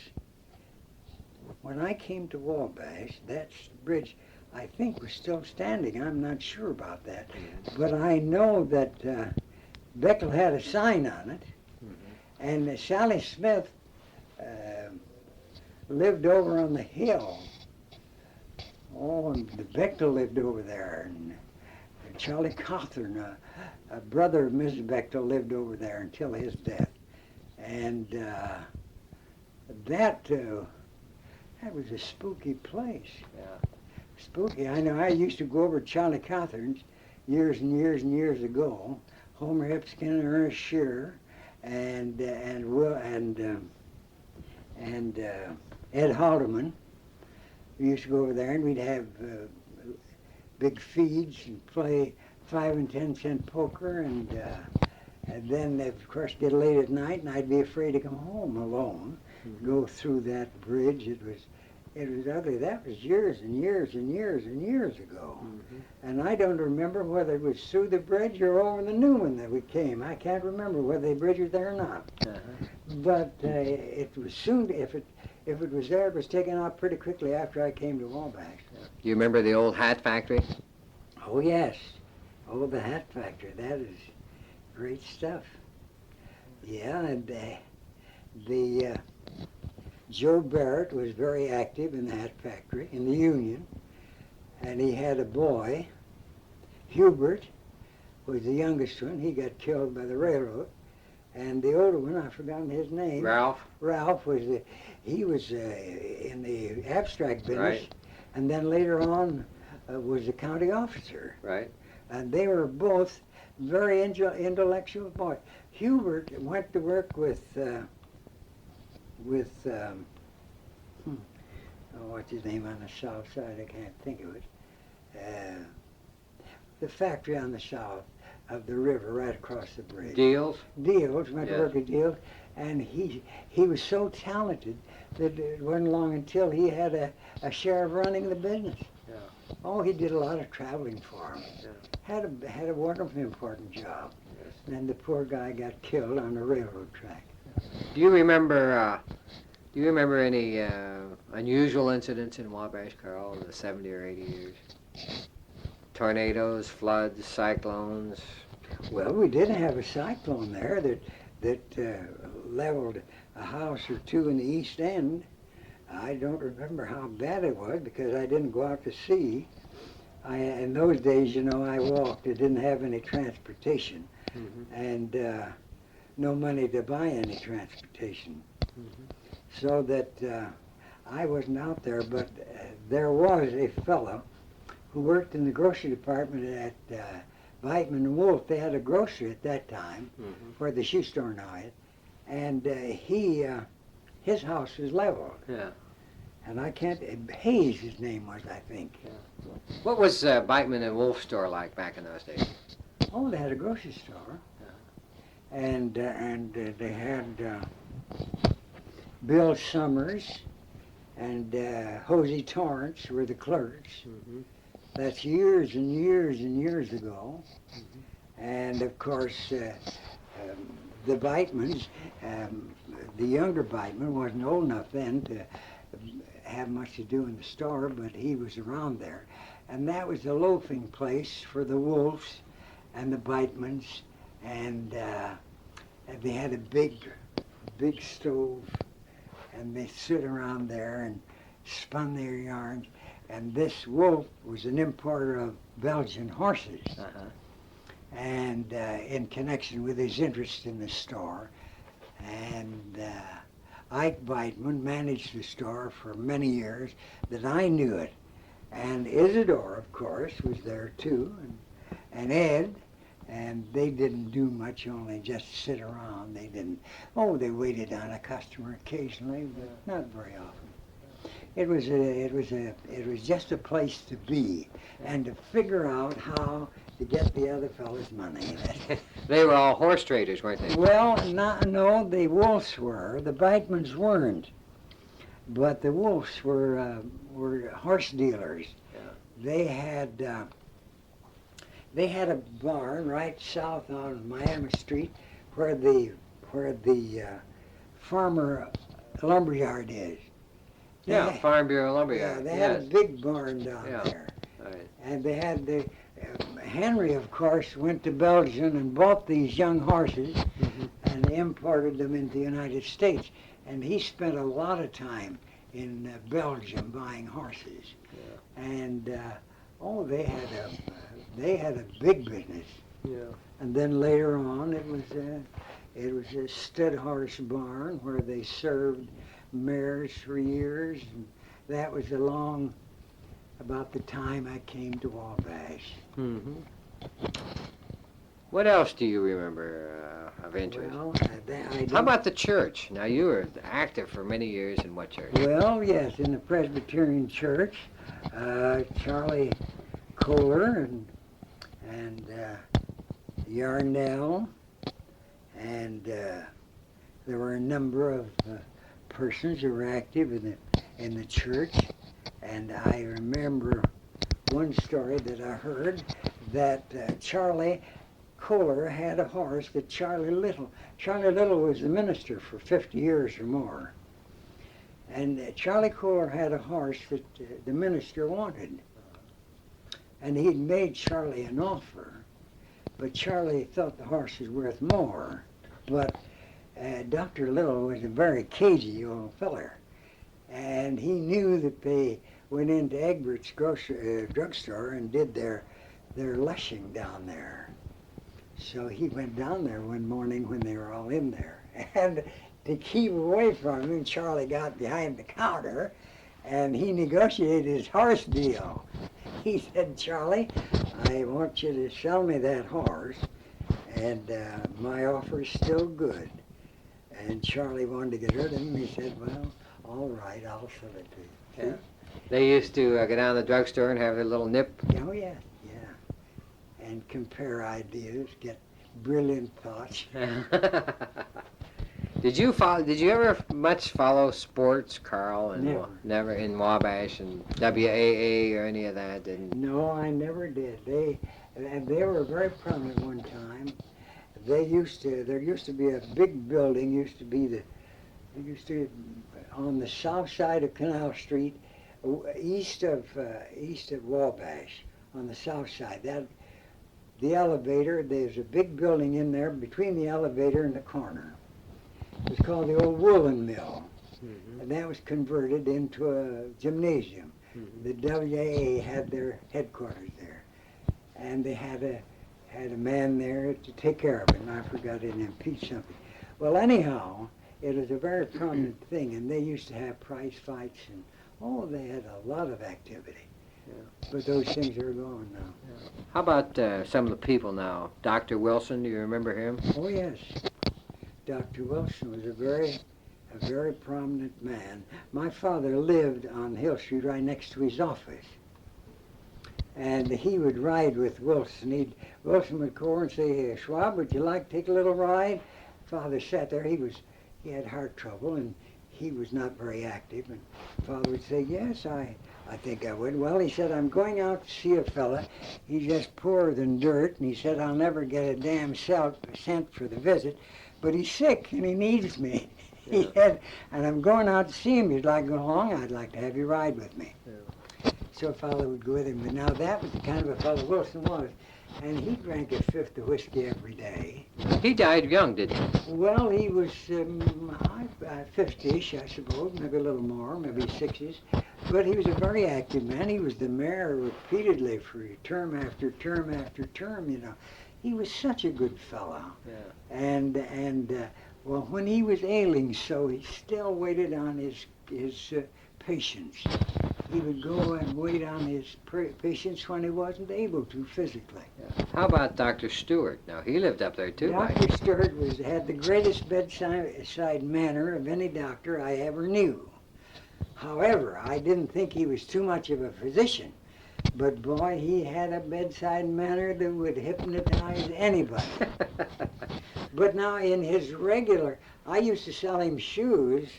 When I came to Wabash, that bridge, I think, was still standing. I'm not sure about that, but I know that Bechtel had a sign on it, and Sally Smith lived over on the hill. Oh, and the Bechtel lived over there, and Charlie Cawthorn, a brother of Mrs. Bechtel, lived over there until his death. And that was a spooky place. Yeah. Spooky. I know. I used to go over to Charlie Cawthorn's years and years and years ago. Homer Hipskin and Ernest Shearer, and Ed Haldeman. We used to go over there, and we'd have big feeds and play 5 and 10 cent poker, and then of course get late at night, and I'd be afraid to come home alone. Go through that bridge. It was ugly. That was years and years and years and years ago, and I don't remember whether it was through the bridge or over the new one that we came. I can't remember whether the bridge was there or not. But it was soon. If it was there, it was taken out pretty quickly after I came to Wabash. Do you remember the old hat factory? Oh, yes. Oh, the hat factory. That is great stuff. Yeah, and the Joe Barrett was very active in the hat factory, in the union, and he had a boy, Hubert, was the youngest one. He got killed by the railroad. And the older one, I've forgotten his name. Ralph? Ralph was he was in the abstract business, Right. and then later on was a county officer. Right. And they were both very intellectual boys. Hubert went to work with what's his name on the south side? I can't think of it. The factory on the south of the river, right across the bridge. Deals? Deals, went to Yes. work at Deals, and he was so talented that it wasn't long until he had a share of running the business. Yeah. Oh, he did a lot of traveling for him. Yeah. Had a wonderful important job. Yes. And then the poor guy got killed on the railroad track. Do you remember any unusual incidents in Wabash, Carl, in the 70 or 80 years? Tornadoes, floods, cyclones? Well, we did have a cyclone there that leveled a house or two in the East End. I don't remember how bad it was because I didn't go out to sea. In those days, I walked. I didn't have any transportation, and no money to buy any transportation. So that I wasn't out there, but there was a fellow who worked in the grocery department at Weitman and Wolf, they had a grocery at that time, where the shoe store now is, and his house was leveled. Yeah. And I can't, Hayes his name was, I think. Yeah. What was Weitman and Wolf store like back in those days? Oh, they had a grocery store. And they had Bill Summers and Hosey Torrance were the clerks. That's years and years and years ago. And of course, the Weitmans, the younger Weitman wasn't old enough then to have much to do in the store, but he was around there. And that was the loafing place for the Wolves and the Weitmans, and they had a big stove, and they sit around there and spun their yarns. And this Wolf was an importer of Belgian horses, and in connection with his interest in the store. And Ike Weitman managed the store for many years that I knew it. And Isidore, of course, was there too, and Ed, and they didn't do much, only just sit around. They didn't, they waited on a customer occasionally, but not very often. It was just a place to be, and to figure out how to get the other fellas money. They were all horse traders, weren't they? Well, no, the Wolves were. The Weitmans weren't. But the Wolves were horse dealers. Yeah. They had a barn right south on Miami Street where the farmer lumberyard is. Farm Bureau lumberyard. Yeah, they had a big barn down there. Right. And they had Henry, of course, went to Belgium and bought these young horses and imported them into the United States. And he spent a lot of time in Belgium buying horses. Yeah. And they had a big business. Yeah. And then later on, it was a stud horse barn where they served mares for years, and that was about the time I came to Wabash. What else do you remember of interest? Well, how about the church? Now, you were active for many years in what church? Well, yes, in the Presbyterian Church. Charlie Kohler and Yarnell, and there were a number of persons who were active in the church. And I remember one story that I heard that Charlie Kohler had a horse that Charlie Little was the minister for 50 years or more. And Charlie Kohler had a horse that the minister wanted. And he'd made Charlie an offer, but Charlie thought the horse was worth more. But Dr. Little was a very cagey old feller, and he knew that they went into Egbert's drugstore and did their lushing down there. So he went down there one morning when they were all in there. And to keep away from him, Charlie got behind the counter and he negotiated his horse deal. He said, "Charlie, I want you to sell me that horse, and my offer is still good." And Charlie wanted to get rid of him. He said, "Well, all right, I'll sell it to you." Yeah. They used to go down to the drugstore and have their little nip. Oh, yeah. And compare ideas, get brilliant thoughts. Did you ever much follow sports, Carl? And Never. Never in Wabash and WAA or any of that? Didn't? No, I never did. They were very prominent one time. There used to be a big building. On the south side of Canal Street, east of Wabash, on the south side. The elevator, there's a big building in there between the elevator and the corner. It was called the old woolen mill. And that was converted into a gymnasium. The WAA had their headquarters there. And they had a man there to take care of it, and I forgot to impeach something. Well, anyhow, it was a very prominent thing, and they used to have prize fights, and they had a lot of activity. But those things are gone now. How about some of the people now? Dr. Wilson, do you remember him? Oh yes, Dr. Wilson was a very prominent man. My father lived on Hill Street right next to his office. And he would ride with Wilson. Wilson would go over and say, "Hey, Schwab, would you like to take a little ride?" Father sat there. He had heart trouble and he was not very active. And Father would say, "Yes, I think I would." Well, he said, "I'm going out to see a fella. He's just poorer than dirt." And he said, "I'll never get a damn cent for the visit, but he's sick and he needs me." Yeah. He said, "And I'm going out to see him. You'd like to go along? I'd like to have you ride with me." Yeah. So Father would go with him. But now that was the kind of a fellow Wilson was. And he drank a fifth of whiskey every day. He died young, didn't he? Well, he was 50-ish, I suppose, maybe a little more, maybe 60s. But he was a very active man. He was the mayor repeatedly for term after term after term, you know. He was such a good fellow. Yeah. And well, when he was ailing so, he still waited on his patients. He would go and wait on his patients when he wasn't able to physically. Yeah. How about Dr. Stewart? Now, he lived up there too, right? Dr. Stewart had the greatest bedside manner of any doctor I ever knew. However, I didn't think he was too much of a physician. But boy, he had a bedside manner that would hypnotize anybody. But now in his regular, I used to sell him shoes.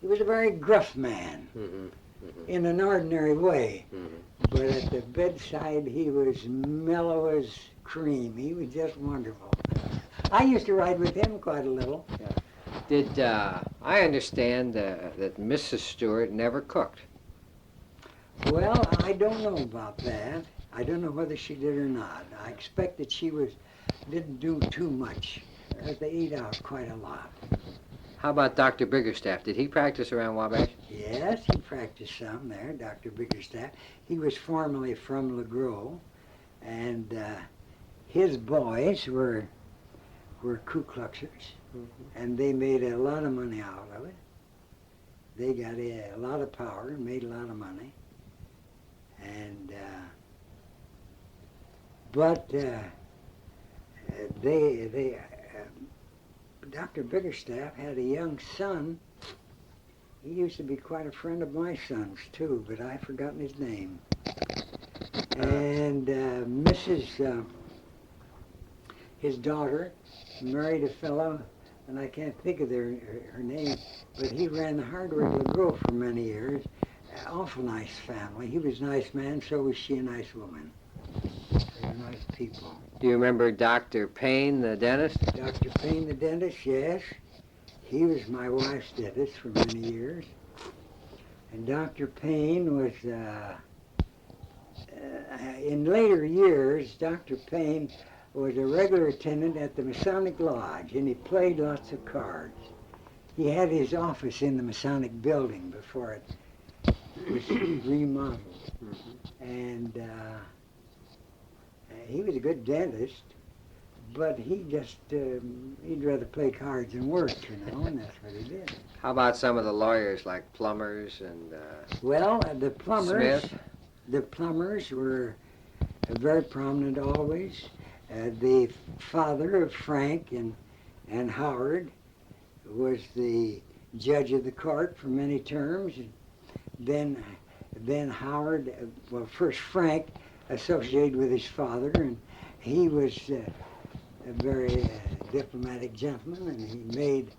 He was a very gruff man. Mm-hmm. Mm-hmm. In an ordinary way. Mm-hmm. But at the bedside, he was mellow as cream. He was just wonderful. I used to ride with him quite a little. Yeah. Did I understand that Mrs. Stewart never cooked? Well, I don't know about that. I don't know whether she did or not. I expect that she didn't do too much, because they ate out quite a lot. How about Dr. Biggerstaff? Did he practice around Wabash? Yes, he practiced some there, Dr. Biggerstaff. He was formerly from LeGros, and his boys were Ku Kluxers, and they made a lot of money out of it. They got a lot of power and made a lot of money. And Dr. Biggerstaff had a young son. He used to be quite a friend of my son's too, but I've forgotten his name. And his daughter married a fellow, and I can't think of her name, but he ran the hardware at LeGros for many years. Awful nice family. He was a nice man, so was she a nice woman. They were nice people. Do you remember Dr. Payne, the dentist? Dr. Payne, the dentist, yes. He was my wife's dentist for many years. And Dr. Payne was, in later years, Dr. Payne was a regular attendant at the Masonic Lodge, and he played lots of cards. He had his office in the Masonic building before it was remodeled. Mm-hmm. And he was a good dentist, but he just, he'd rather play cards than work, you know, and that's what he did. How about some of the lawyers, like plumbers and Well, the plumbers, Smith? The plumbers were very prominent always. The father of Frank and Howard was the judge of the court for many terms. Then Howard, well, first Frank associated with his father, and he was a very diplomatic gentleman, and he made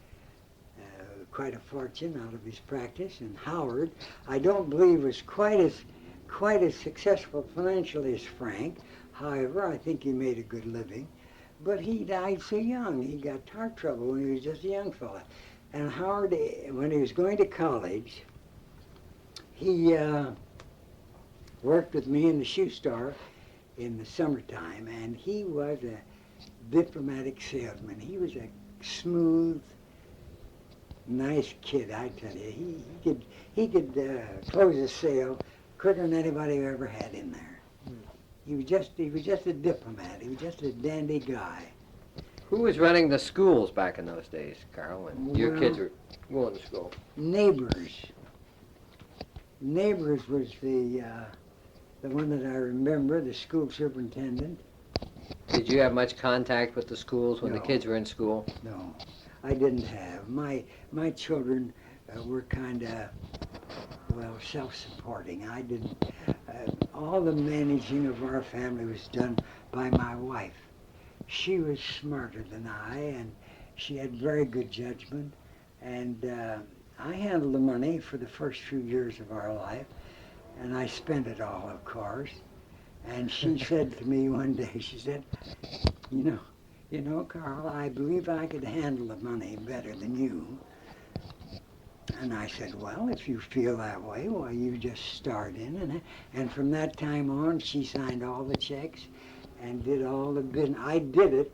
quite a fortune out of his practice. And Howard, I don't believe, was quite as successful financially as Frank. However, I think he made a good living. But he died so young. He got heart trouble when he was just a young fella. And Howard, when he was going to college, he worked with me in the shoe store in the summertime, and he was a diplomatic salesman. He was a smooth, nice kid, I tell you. He could close a sale quicker than anybody ever had in there. He was just a diplomat. He was just a dandy guy. who was running the schools back in those days, Carl, when your Well, kids were going to school? Neighbors. Neighbors was the one that I remember, the school superintendent. Did you have much contact with the schools when the No. kids were in school? No, I didn't have. My children were kind of, well, self-supporting. I didn't. All the managing of our family was done by my wife. She was smarter than I, and she had very good judgment. And I handled the money for the first few years of our life, and I spent it all, of course. And she said to me one day, she said, you know, Carl, I believe I could handle the money better than you. And I said, well, if you feel that way, well, you just start in. And from that time on, she signed all the checks and did all the business. I did it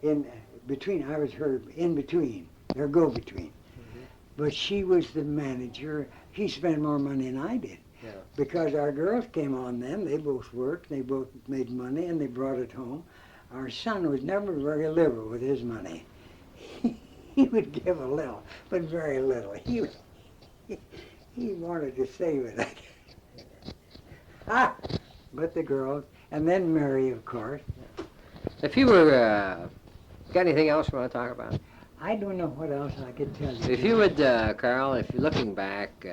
in between. I was her in-between, her go-between. Mm-hmm. But she was the manager. She spent more money than I did. Yeah. Because our girls came on then. They both worked. They both made money, and they brought it home. Our son was never very liberal with his money. He would give a little, but very little. He wanted to save it. But the girls, and then Mary, of course. If you were, got anything else you want to talk about? I don't know what else I could tell you. If you would, Carl, if you're looking back,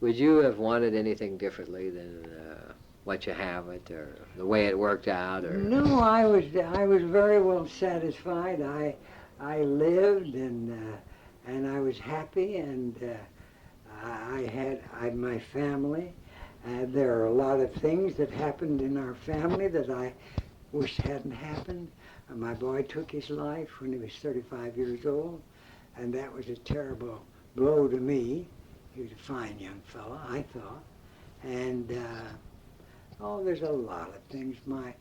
would you have wanted anything differently than what you have it, or the way it worked out? Or No, I was very well satisfied. I lived and I was happy, and I had my family. There are a lot of things that happened in our family that I wish hadn't happened. My boy took his life when he was 35 years old, and that was a terrible blow to me. He was a fine young fellow, I thought. And there's a lot of things. My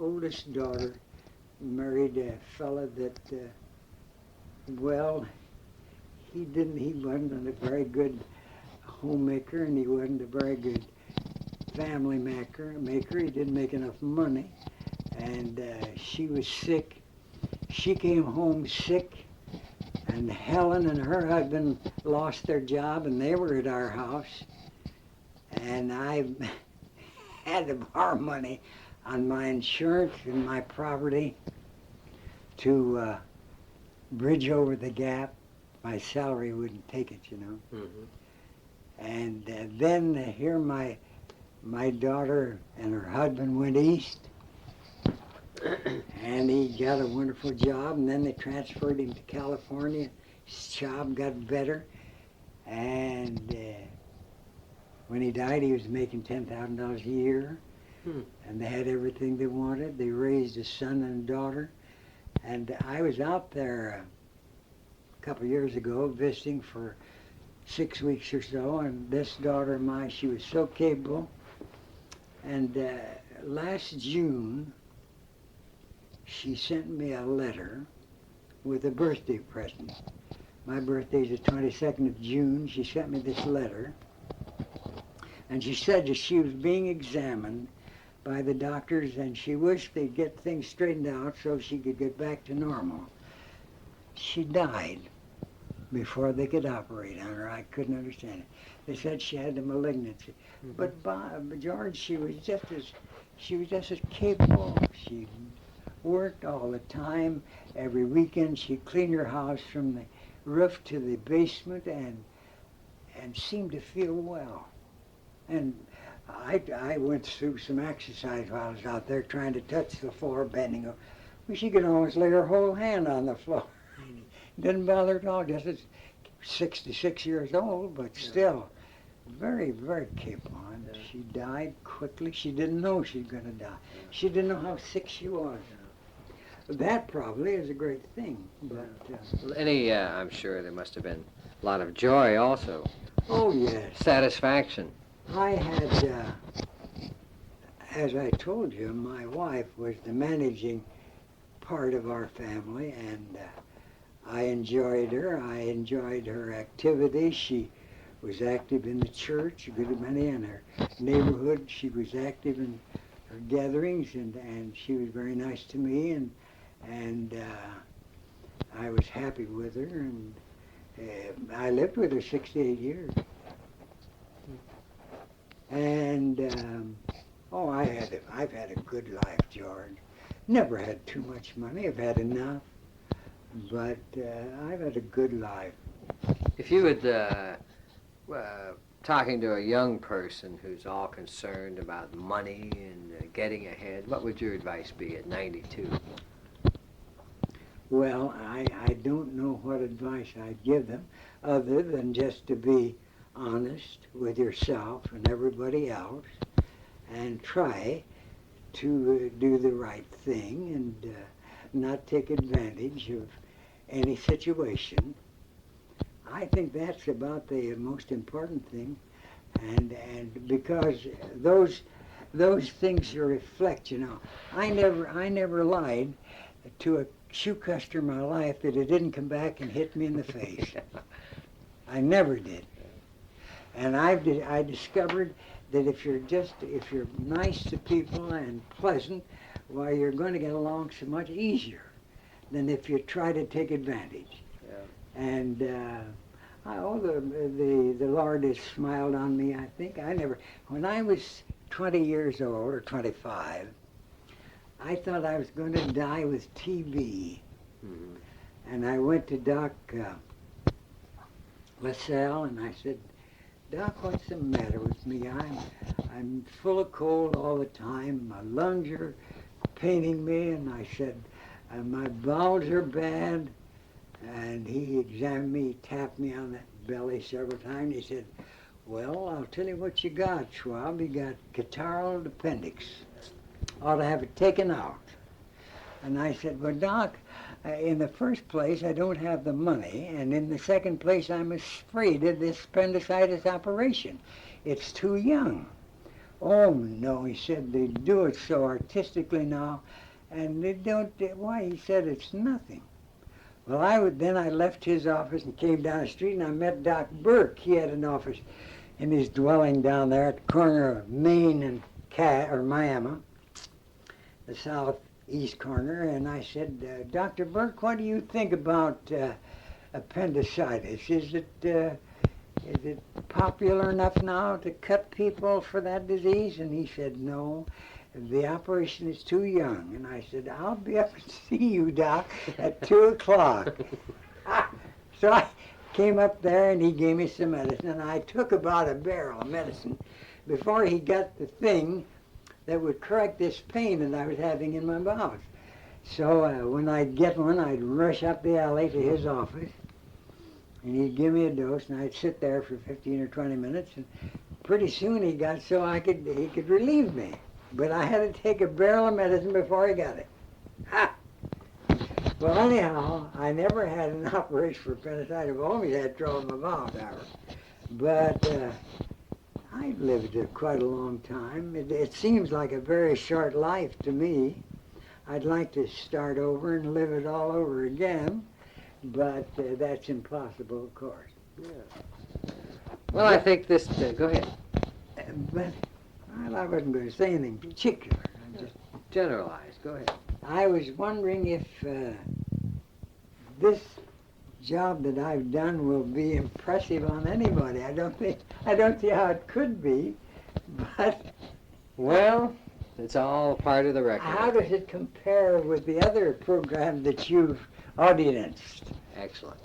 oldest daughter married a fellow that, he wasn't a very good homemaker, and he wasn't a very good family maker. He didn't make enough money, and she was sick. She came home sick, and Helen and her husband lost their job, and they were at our house, and I had to borrow money on my insurance and my property to bridge over the gap. My salary wouldn't take it, you know. Mm-hmm. And then here my daughter and her husband went east, and he got a wonderful job, and then they transferred him to California. His job got better, and when he died, he was making $10,000 a year, and they had everything they wanted. They raised a son and a daughter, and I was out there a couple of years ago visiting for 6 weeks or so, and this daughter of mine, she was so capable, and last June, she sent me a letter with a birthday present. My birthday's the 22nd of June. She sent me this letter, and she said that she was being examined by the doctors, and she wished they'd get things straightened out so she could get back to normal. She died before they could operate on her. I couldn't understand it. They said she had a malignancy. Mm-hmm. But George, she was just as capable. She worked all the time. Every weekend she'd clean her house from the roof to the basement, and seemed to feel well. And I went through some exercise while I was out there trying to touch the floor, bending over. Well, she could almost lay her whole hand on the floor. Didn't bother her at all. Just as 66 years old, but still very, very capable. And she died quickly. She didn't know she was going to die. She didn't know how sick she was. That probably is a great thing. But I'm sure there must have been a lot of joy also. Oh, yes. Satisfaction. I had, as I told you, my wife was the managing part of our family, and I enjoyed her. I enjoyed her activity. She was active in the church, a good many in her neighborhood. She was active in her gatherings, and she was very nice to me, and I was happy with her, and I lived with her 68 years. And I've had a good life, George. Never had too much money. I've had enough, but I've had a good life. If you would, talking to a young person who's all concerned about money and getting ahead, what would your advice be at 92? Well, I don't know what advice I'd give them other than just to be honest with yourself and everybody else and try to do the right thing and not take advantage of any situation. I think that's about the most important thing, and because those things reflect, you know. I never lied to a shoe customer in my life that it didn't come back and hit me in the face. I never did. And I discovered that if you're nice to people and pleasant, why, you're going to get along so much easier than if you try to take advantage. Yeah. And the Lord has smiled on me. I think when I was 20 years old or 25, I thought I was going to die with TB. Mm-hmm. And I went to Doc LaSalle and I said, Doc, what's the matter with me? I'm full of cold all the time. My lungs are paining me. And I said, my bowels are bad. And he examined me, tapped me on the belly several times. He said, well, I'll tell you what you got, Schwab. You got catarrhal appendix. Ought to have it taken out. And I said, well, Doc, in the first place, I don't have the money. And in the second place, I'm afraid of this appendicitis operation. It's too young. Oh, no, he said, they do it so artistically now. And they don't, why, he said, it's nothing. Well, then I left his office and came down the street and I met Doc Burke. He had an office in his dwelling down there at the corner of Maine and Miami, the southeast corner. And I said, Dr. Burke, what do you think about appendicitis? Is it popular enough now to cut people for that disease? And he said, no. The operation is too young. And I said, I'll be up to see you, Doc, at 2 o'clock. So I came up there and he gave me some medicine. And I took about a barrel of medicine before he got the thing that would correct this pain that I was having in my bowels. So when I'd get one, I'd rush up the alley to his office. And he'd give me a dose, and I'd sit there for 15 or 20 minutes. And pretty soon he got so he could relieve me. But I had to take a barrel of medicine before he got it. Ha! Well, anyhow, I never had an operation for appendicitis. I've always had trouble in my bowels, however. But I've lived quite a long time. It seems like a very short life to me. I'd like to start over and live it all over again, but that's impossible, of course. Yeah. Well, I think this... go ahead. But well, I wasn't going to say anything particular. I just generalize. Go ahead. I was wondering if this job that I've done will be impressive on anybody. I don't see how it could be, but well, it's all part of the record. How does it compare with the other program that you've audienced? Excellent.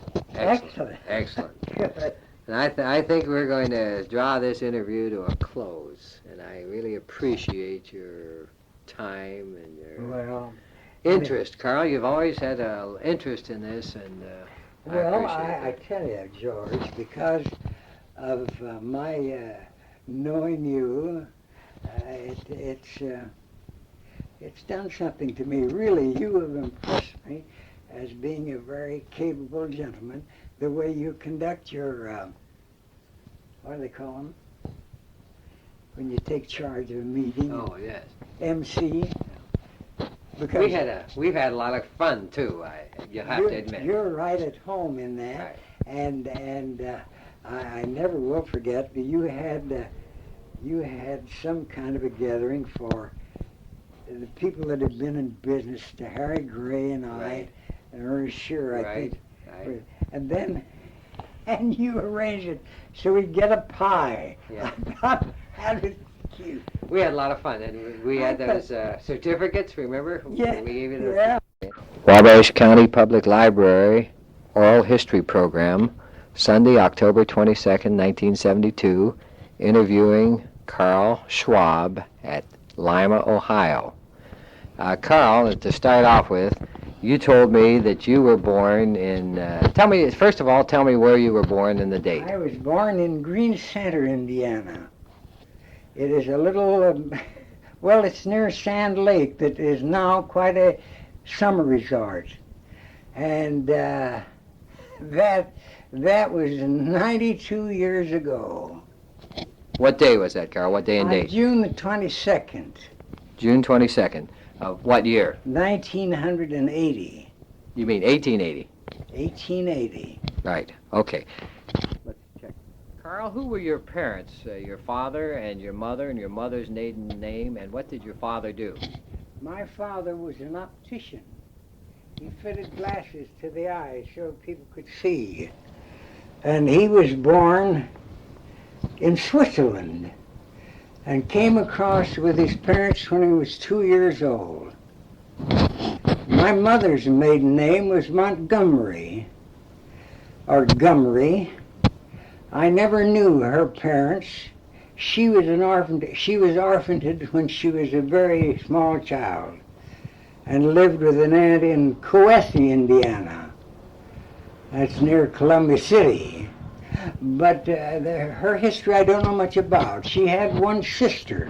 Good. And I think we're going to draw this interview to a close. And I really appreciate your time and your interest. Carl, you've always had an interest in this, and I appreciate I tell you, George, because of my knowing you, it's done something to me. Really, you have impressed me as being a very capable gentleman. The way you conduct your, what do they call them? When you take charge of a meeting. Oh, yes. MC. Because we've had a lot of fun too. You have to admit. You're right at home in that, right. and I never will forget that you had some kind of a gathering for the people that had been in business. To Harry Gray and I, right. and Ernest Shearer, I think. Right. And then and you arrange it so we get a pie. Yeah. I thought that was cute. We had a lot of fun, and we had those certificates, remember? Yeah, We gave you those. yeah. Wabash County Public Library Oral History Program, Sunday, October 22nd, 1972, interviewing Carl Schwab at Lima, Ohio. Carl, to start off with, you told me that you were born in, first of all, tell me where you were born and the date. I was born in Green Center, Indiana. It is a little, well, it's near Sand Lake that is now quite a summer resort. And that was 92 years ago. What day was that, Carl? What day and date? June the 22nd. June 22nd. Of what year? 1980. You mean 1880? 1880. Right. Okay. Let's check. Carl, who were your parents? Your father and your mother's maiden name, and what did your father do? My father was an optician. He fitted glasses to the eyes so people could see. And he was born in Switzerland and came across with his parents when he was 2 years old. My mother's maiden name was Montgomery, or Gomery. I never knew her parents. She was orphaned when she was a very small child and lived with an aunt in Coesty, Indiana. That's near Columbia City. But her history I don't know much about. She had one sister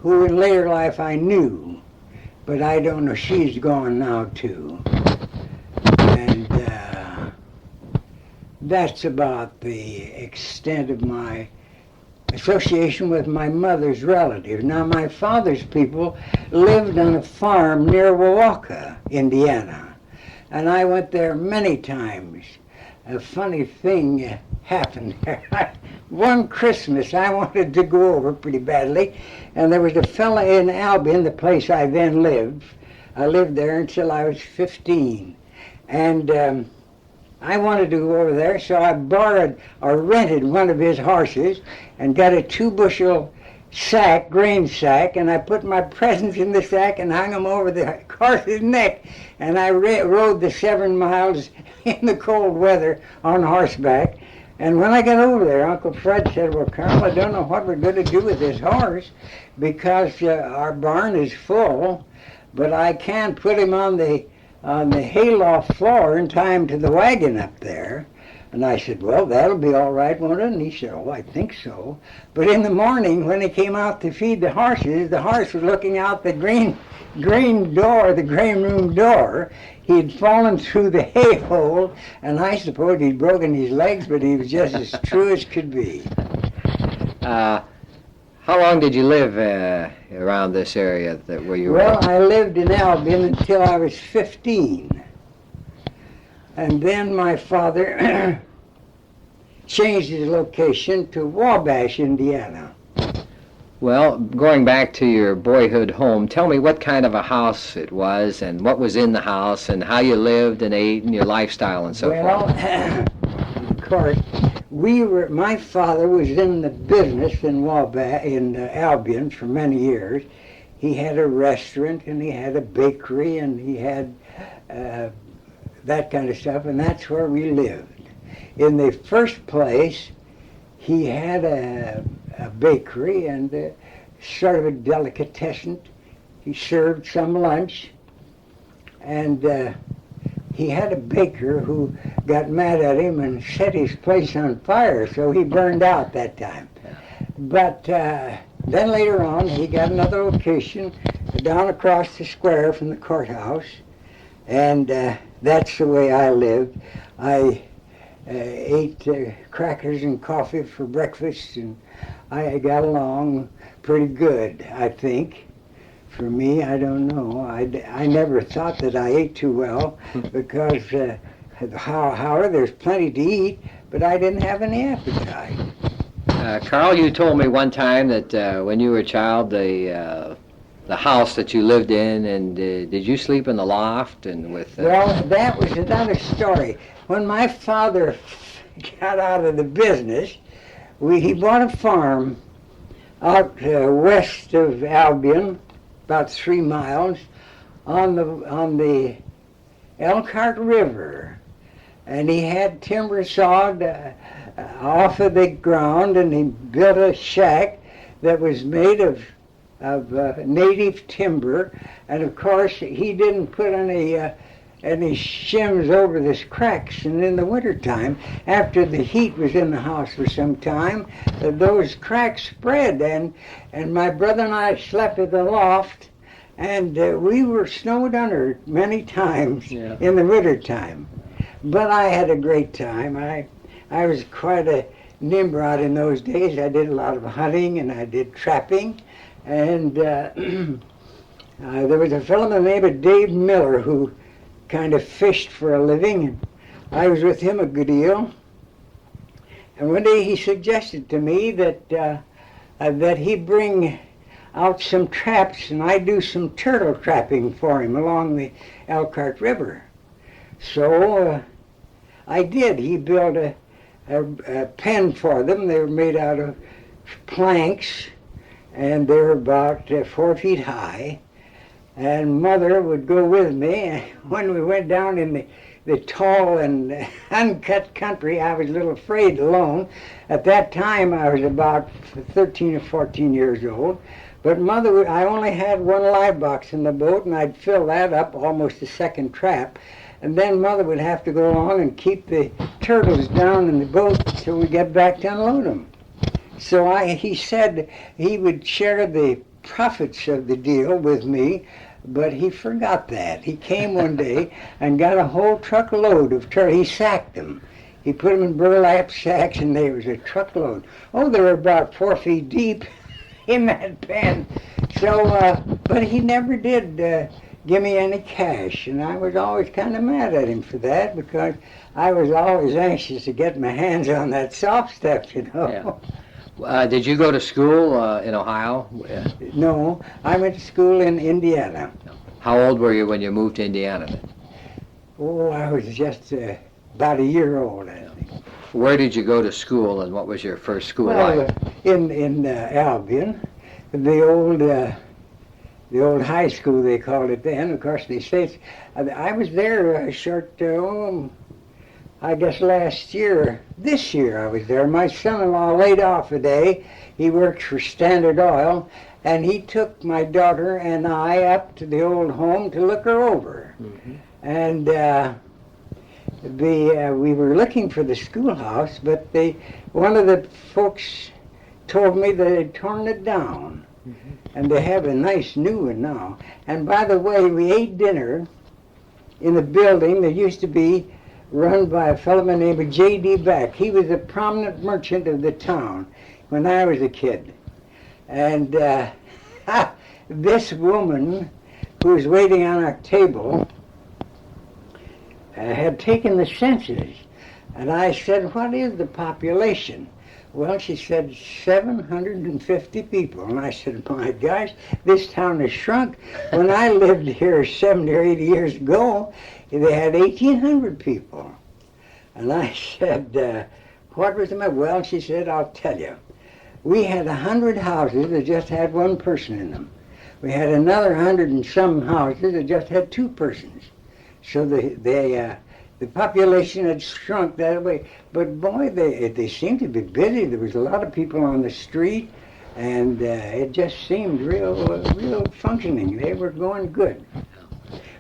who in later life I knew, but I don't know. She's gone now too. And that's about the extent of my association with my mother's relatives. Now my father's people lived on a farm near Wabash, Indiana, and I went there many times. A funny thing happened there. One Christmas I wanted to go over pretty badly, and there was a fella in Albion, the place I then lived. I lived there until I was 15, and I wanted to go over there, so I borrowed or rented one of his horses and got a 2-bushel sack, grain sack, and I put my presents in the sack and hung them over the horse's neck, and I rode the 7 miles in the cold weather on horseback. And when I got over there, Uncle Fred said, "Well, Carl, I don't know what we're going to do with this horse because our barn is full, but I can't put him on the hayloft floor and tie him to the wagon up there." And I said, "Well, that'll be all right, won't it?" And he said, "Oh, I think so." But in the morning, when he came out to feed the horse was looking out the grain door, the grain room door. He'd fallen through the hay hole, and I suppose he'd broken his legs, but he was just as true as could be. How long did you live around this area where you were? Well, I lived in Albion until I was 15. And then my father changed his location to Wabash, Indiana. Well, going back to your boyhood home, tell me what kind of a house it was and what was in the house and how you lived and ate and your lifestyle and so forth. Well, of course, my father was in the business in Albion for many years. He had a restaurant and he had a bakery and he had that kind of stuff, and that's where we lived. In the first place, he had a bakery and sort of a delicatessen. He served some lunch, and he had a baker who got mad at him and set his place on fire, so he burned out that time. But then later on, he got another location down across the square from the courthouse, and that's the way I lived. I ate crackers and coffee for breakfast, and I got along pretty good, I think. For me, I don't know. I never thought that I ate too well because, however, there's plenty to eat, but I didn't have any appetite. Carl, you told me one time that when you were a child, the house that you lived in, and did you sleep in the loft and with? Well, that was another story. When my father got out of the business. He bought a farm out west of Albion, about 3 miles, on the Elkhart River, and he had timber sawed off of the ground, and he built a shack that was made of native timber, and of course he didn't put any shims over the cracks. And in the wintertime, after the heat was in the house for some time, those cracks spread, and my brother and I slept in the loft, and we were snowed under many times in the wintertime. But I had a great time. I was quite a Nimrod in those days. I did a lot of hunting and I did trapping, and there was a fellow by the name of Dave Miller who kind of fished for a living, and I was with him a good deal. And one day he suggested to me that he'd bring out some traps and I'd do some turtle trapping for him along the Elkhart River. So I did. He built a pen for them. They were made out of planks, and they were about 4 feet high. And Mother would go with me. When we went down in the tall and uncut country, I was a little afraid alone. At that time, I was about 13 or 14 years old. But Mother, I only had one live box in the boat, and I'd fill that up, almost a second trap. And then Mother would have to go along and keep the turtles down in the boat till we get back to unload them. So he said he would share the profits of the deal with me, but he forgot that. He came one day and got a whole truckload of turtles. He sacked them. He put them in burlap sacks, and there was a truckload. Oh, they were about 4 feet deep in that pen. So, but he never did give me any cash, and I was always kind of mad at him for that, because I was always anxious to get my hands on that soft stuff, you know. Yeah. Did you go to school in Ohio? No, I went to school in Indiana. How old were you when you moved to Indiana then? Oh, I was just about a year old, I think. Where did you go to school, and what was your first school like? In Albion, the old high school, they called it then. Of course, they say I was there a short, I guess this year I was there. My son-in-law laid off a day. He worked for Standard Oil, and he took my daughter and I up to the old home to look her over. Mm-hmm. And we were looking for the schoolhouse, but one of the folks told me that they'd torn it down. Mm-hmm. And they have a nice new one now. And by the way, we ate dinner in a building that used to be run by a fellow by the name of J.D. Beck. He was a prominent merchant of the town when I was a kid. And this woman who was waiting on our table had taken the census. And I said, "What is the population?" Well, she said 750 people. And I said, "My gosh, this town has shrunk. When I lived here 70 or 80 years ago, they had 1,800 people." And I said, "What was the matter?" Well, she said, "I'll tell you. We had 100 houses that just had one person in them. We had another 100 and some houses that just had two persons. So the population had shrunk that way. But boy, they seemed to be busy. There was a lot of people on the street, and it just seemed real functioning. They were going good.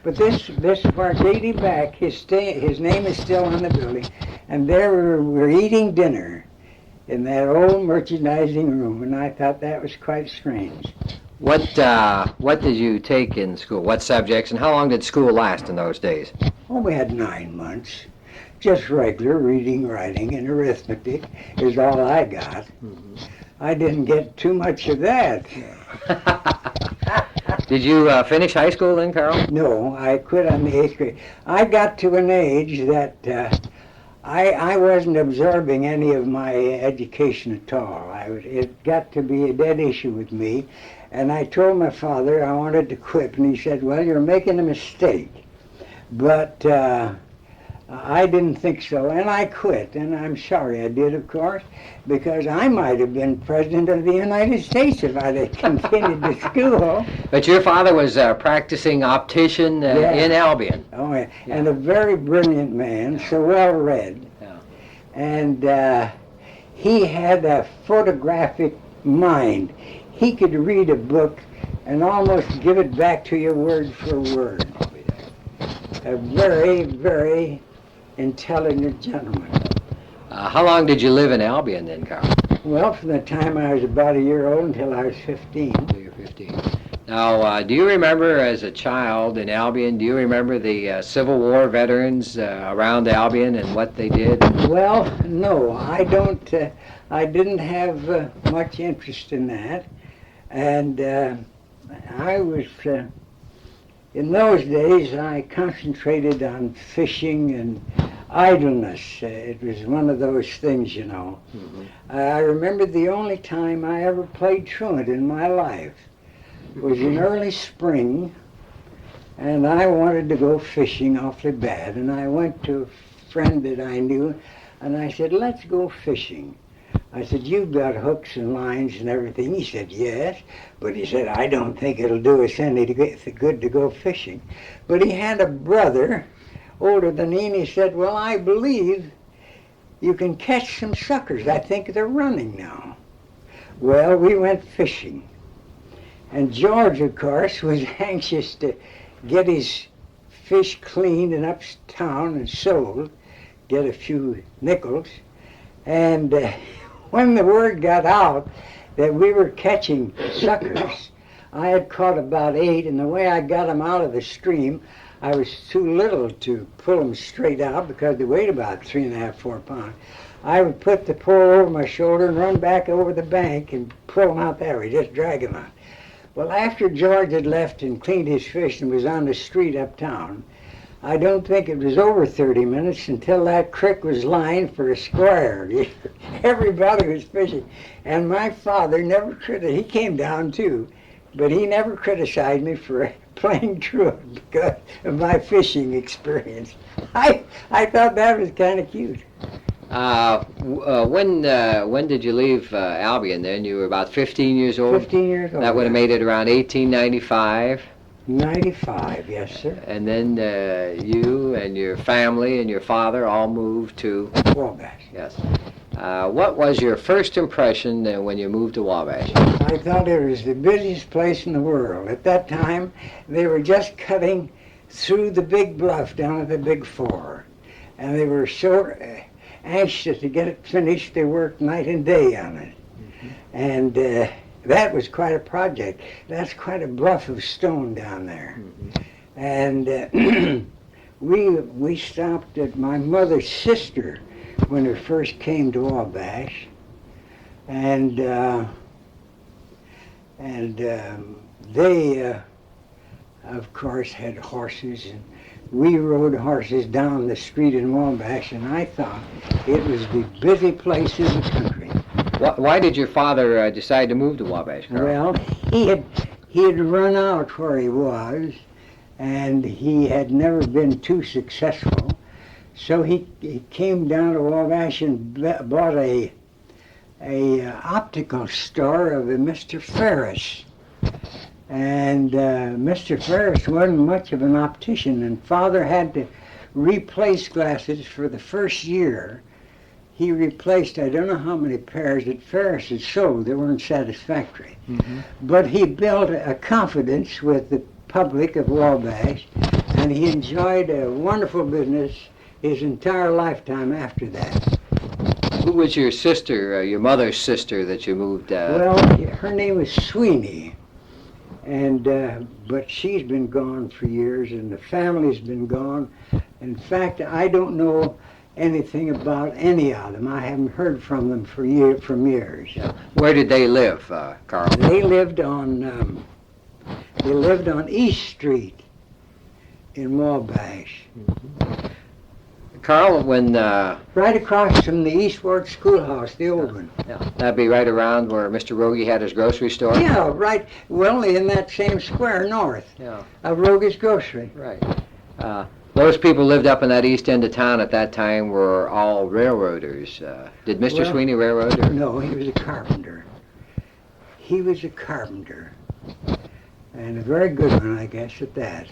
But this part, J.D. Back, his name is still on the building, and there we're eating dinner in that old merchandising room, and I thought that was quite strange. What did you take in school? What subjects, and how long did school last in those days? Oh, we had 9 months. Just regular reading, writing, and arithmetic is all I got. Mm-hmm. I didn't get too much of that. Did you finish high school then, Carl? No, I quit on the 8th grade. I got to an age that I wasn't absorbing any of my education at all. It got to be a dead issue with me. And I told my father I wanted to quit, and he said, "Well, you're making a mistake. But I didn't think so, and I quit, and I'm sorry I did, of course, because I might have been President of the United States if I'd have continued to school. But your father was a practicing optician Yeah. in Albion. Oh, yeah. And a very brilliant man, so well read. Yeah. And he had a photographic mind. He could read a book and almost give it back to you word for word. A very, very intelligent gentleman. How long did you live in Albion then, Carl? Well, from the time I was about a year old until I was 15. Until you're 15. Now, do you remember as a child in Albion, do you remember the Civil War veterans around Albion and what they did? Well, no, I don't. I didn't have much interest in that. And I was, in those days, I concentrated on fishing and idleness. It was one of those things, you know. Mm-hmm. I remember the only time I ever played truant in my life was in early spring, and I wanted to go fishing awfully bad. And I went to a friend that I knew, and I said, let's go fishing. I said, you've got hooks and lines and everything. He said, yes. But he said, I don't think it'll do us any good to go fishing. But he had a brother older than he, and he said, well, I believe you can catch some suckers. I think they're running now. Well, we went fishing. And George, of course, was anxious to get his fish cleaned and uptown and sold, get a few nickels. And when the word got out that we were catching suckers, I had caught about 8, and the way I got them out of the stream, I was too little to pull them straight out because they weighed about 3.5, 4 pounds. I would put the pole over my shoulder and run back over the bank and pull them out that way, just drag them out. Well, after George had left and cleaned his fish and was on the street uptown, I don't think it was over 30 minutes until that creek was lined for a square. Everybody was fishing. And my father never he came down too, but he never criticized me for playing truant because of my fishing experience. I thought that was kind of cute. When did you leave Albion then? You were about 15 years old? 15 years old. That would have made it around 1895. 95, yes, sir. And then you and your family and your father all moved to Wabash. Yes. What was your first impression when you moved to Wabash? I thought it was the busiest place in the world. At that time, they were just cutting through the big bluff down at the Big Four. And they were so anxious to get it finished, they worked night and day on it. Mm-hmm. And that was quite a project. That's quite a bluff of stone down there. Mm-hmm. And we stopped at my mother's sister when we first came to Wabash. And they, of course, had horses, and we rode horses down the street in Wabash, and I thought it was the busy place in the country. Why did your father decide to move to Wabash, Carl? Well, he had run out where he was, and he had never been too successful. So he came down to Wabash and bought a optical store of a Mr. Ferris. And Mr. Ferris wasn't much of an optician, and Father had to replace glasses for the first year. He replaced, I don't know how many pairs that Ferris had sold. They weren't satisfactory. Mm-hmm. But he built a confidence with the public of Wabash, and he enjoyed a wonderful business his entire lifetime after that. Who was your sister, your mother's sister that you moved? Well, her name was Sweeney. And but she's been gone for years, and the family's been gone. In fact, I don't know anything about any of them. I haven't heard from them for years. Yeah. Where did they live, Carl? They lived on East Street in Wabash. Mm-hmm. Carl, when right across from the Eastward Schoolhouse, the old one. Yeah, that'd be right around where Mr. Rogie had his grocery store. Yeah, right. Well, in that same square north. Yeah. Of Rogie's Grocery. Right. Those people lived up in that east end of town at that time were all railroaders. Did Mr. Well, Sweeney railroad? Or? No, he was a carpenter. He was a carpenter. And a very good one, I guess, at that.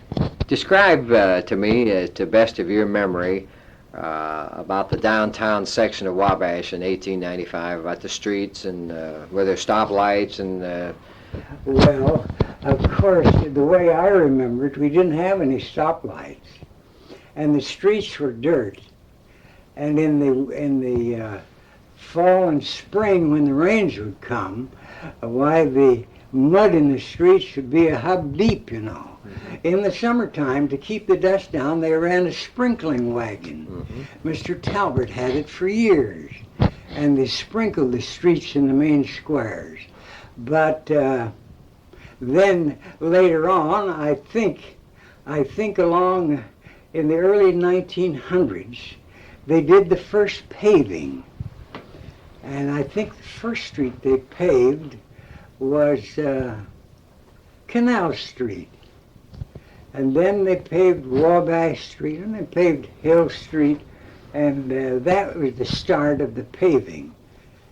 Describe to me, to best of your memory, about the downtown section of Wabash in 1895, about the streets and were there stoplights and... Well, of course, the way I remember it, we didn't have any stoplights. And the streets were dirt. And in the fall and spring, when the rains would come, why the mud in the streets would be a hub deep, you know. In the summertime, to keep the dust down, they ran a sprinkling wagon. Mr. Talbot had it for years, and they sprinkled the streets in the main squares. But then later on, I think along in the early 1900s, they did the first paving. And I think the first street they paved was Canal Street. And then they paved Wabash Street, and they paved Hill Street, and that was the start of the paving.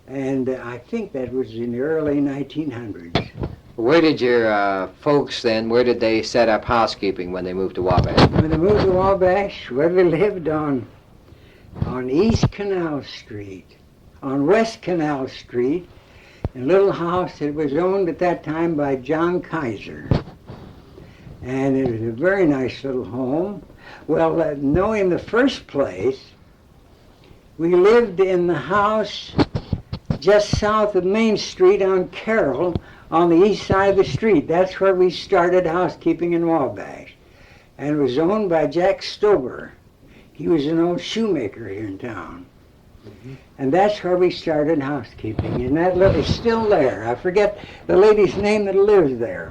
And I think that was in the early 1900s. Where did your folks then, where did they set up housekeeping when they moved to Wabash? When they moved to Wabash, where they lived on East Canal Street, on West Canal Street, in a little house that was owned at that time by John Kaiser. And it was a very nice little home. Well, knowing the first place, we lived in the house just south of Main Street on Carroll, on the east side of the street. That's where we started housekeeping in Wabash. And it was owned by Jack Stober. He was an old shoemaker here in town. And that's where we started housekeeping. And that is still there. I forget the lady's name that lives there.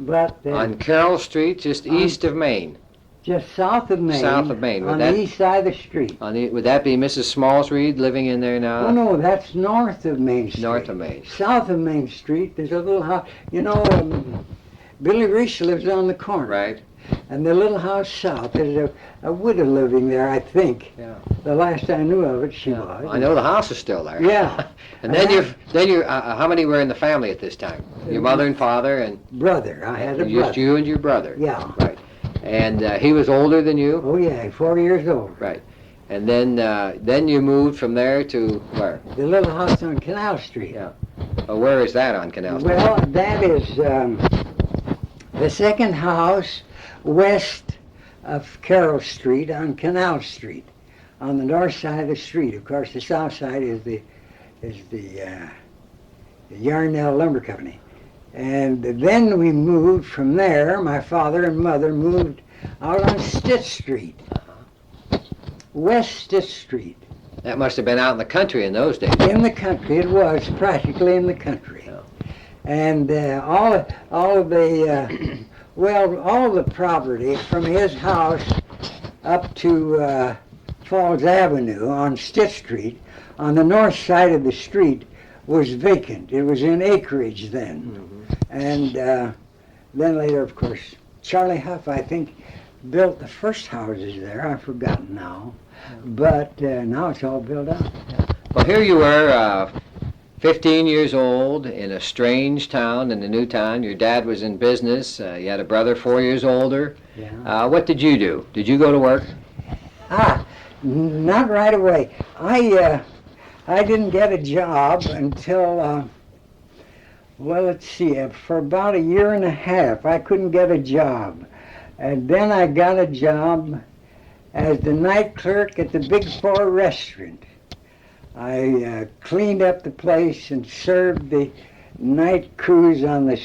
But on Carroll Street, just east of Main. Just south of Main. South of Main. On the east side of the street. Would that be Mrs. Smalls-Reed living in there now? Oh, no, that's north of Main Street. North of Main. South of Main Street, there's a little house. You know, Billy Reese lives on the corner. Right. And the little house south, there's a widow living there, I think. Yeah. The last I knew of it, she was. I know the house is still there. Yeah. And then how many were in the family at this time? Your mother and father and brother. I had a brother. Just you and your brother. Yeah. Right. And he was older than you. Oh yeah, 4 years old. Right. And then you moved from there to where? The little house on Canal Street. Yeah. Well, where is that on Canal Street? Well, that is the second house west of Carroll Street on Canal Street, on the north side of the street. Of course, the south side is the Yarnell Lumber Company. And then we moved from there. My father and mother moved out on Stitch Street, West Stitch Street. That must have been out in the country in those days. In the country, it was practically in the country. Yeah. And all of the all the property from his house up to Falls Avenue on Stitch Street, on the north side of the street, was vacant. It was in acreage then. And then later, of course, Charlie Huff, I think, built the first houses there. I've forgotten now. But now it's all built up. Well, here you were, 15 years old, in a strange town, in a new town. Your dad was in business. You had a brother 4 years older. Yeah. What did you do? Did you go to work? Not right away. I didn't get a job until, well, let's see, for about a year and a half, I couldn't get a job. And then I got a job as the night clerk at the Big Four restaurant. I cleaned up the place and served the night crews on the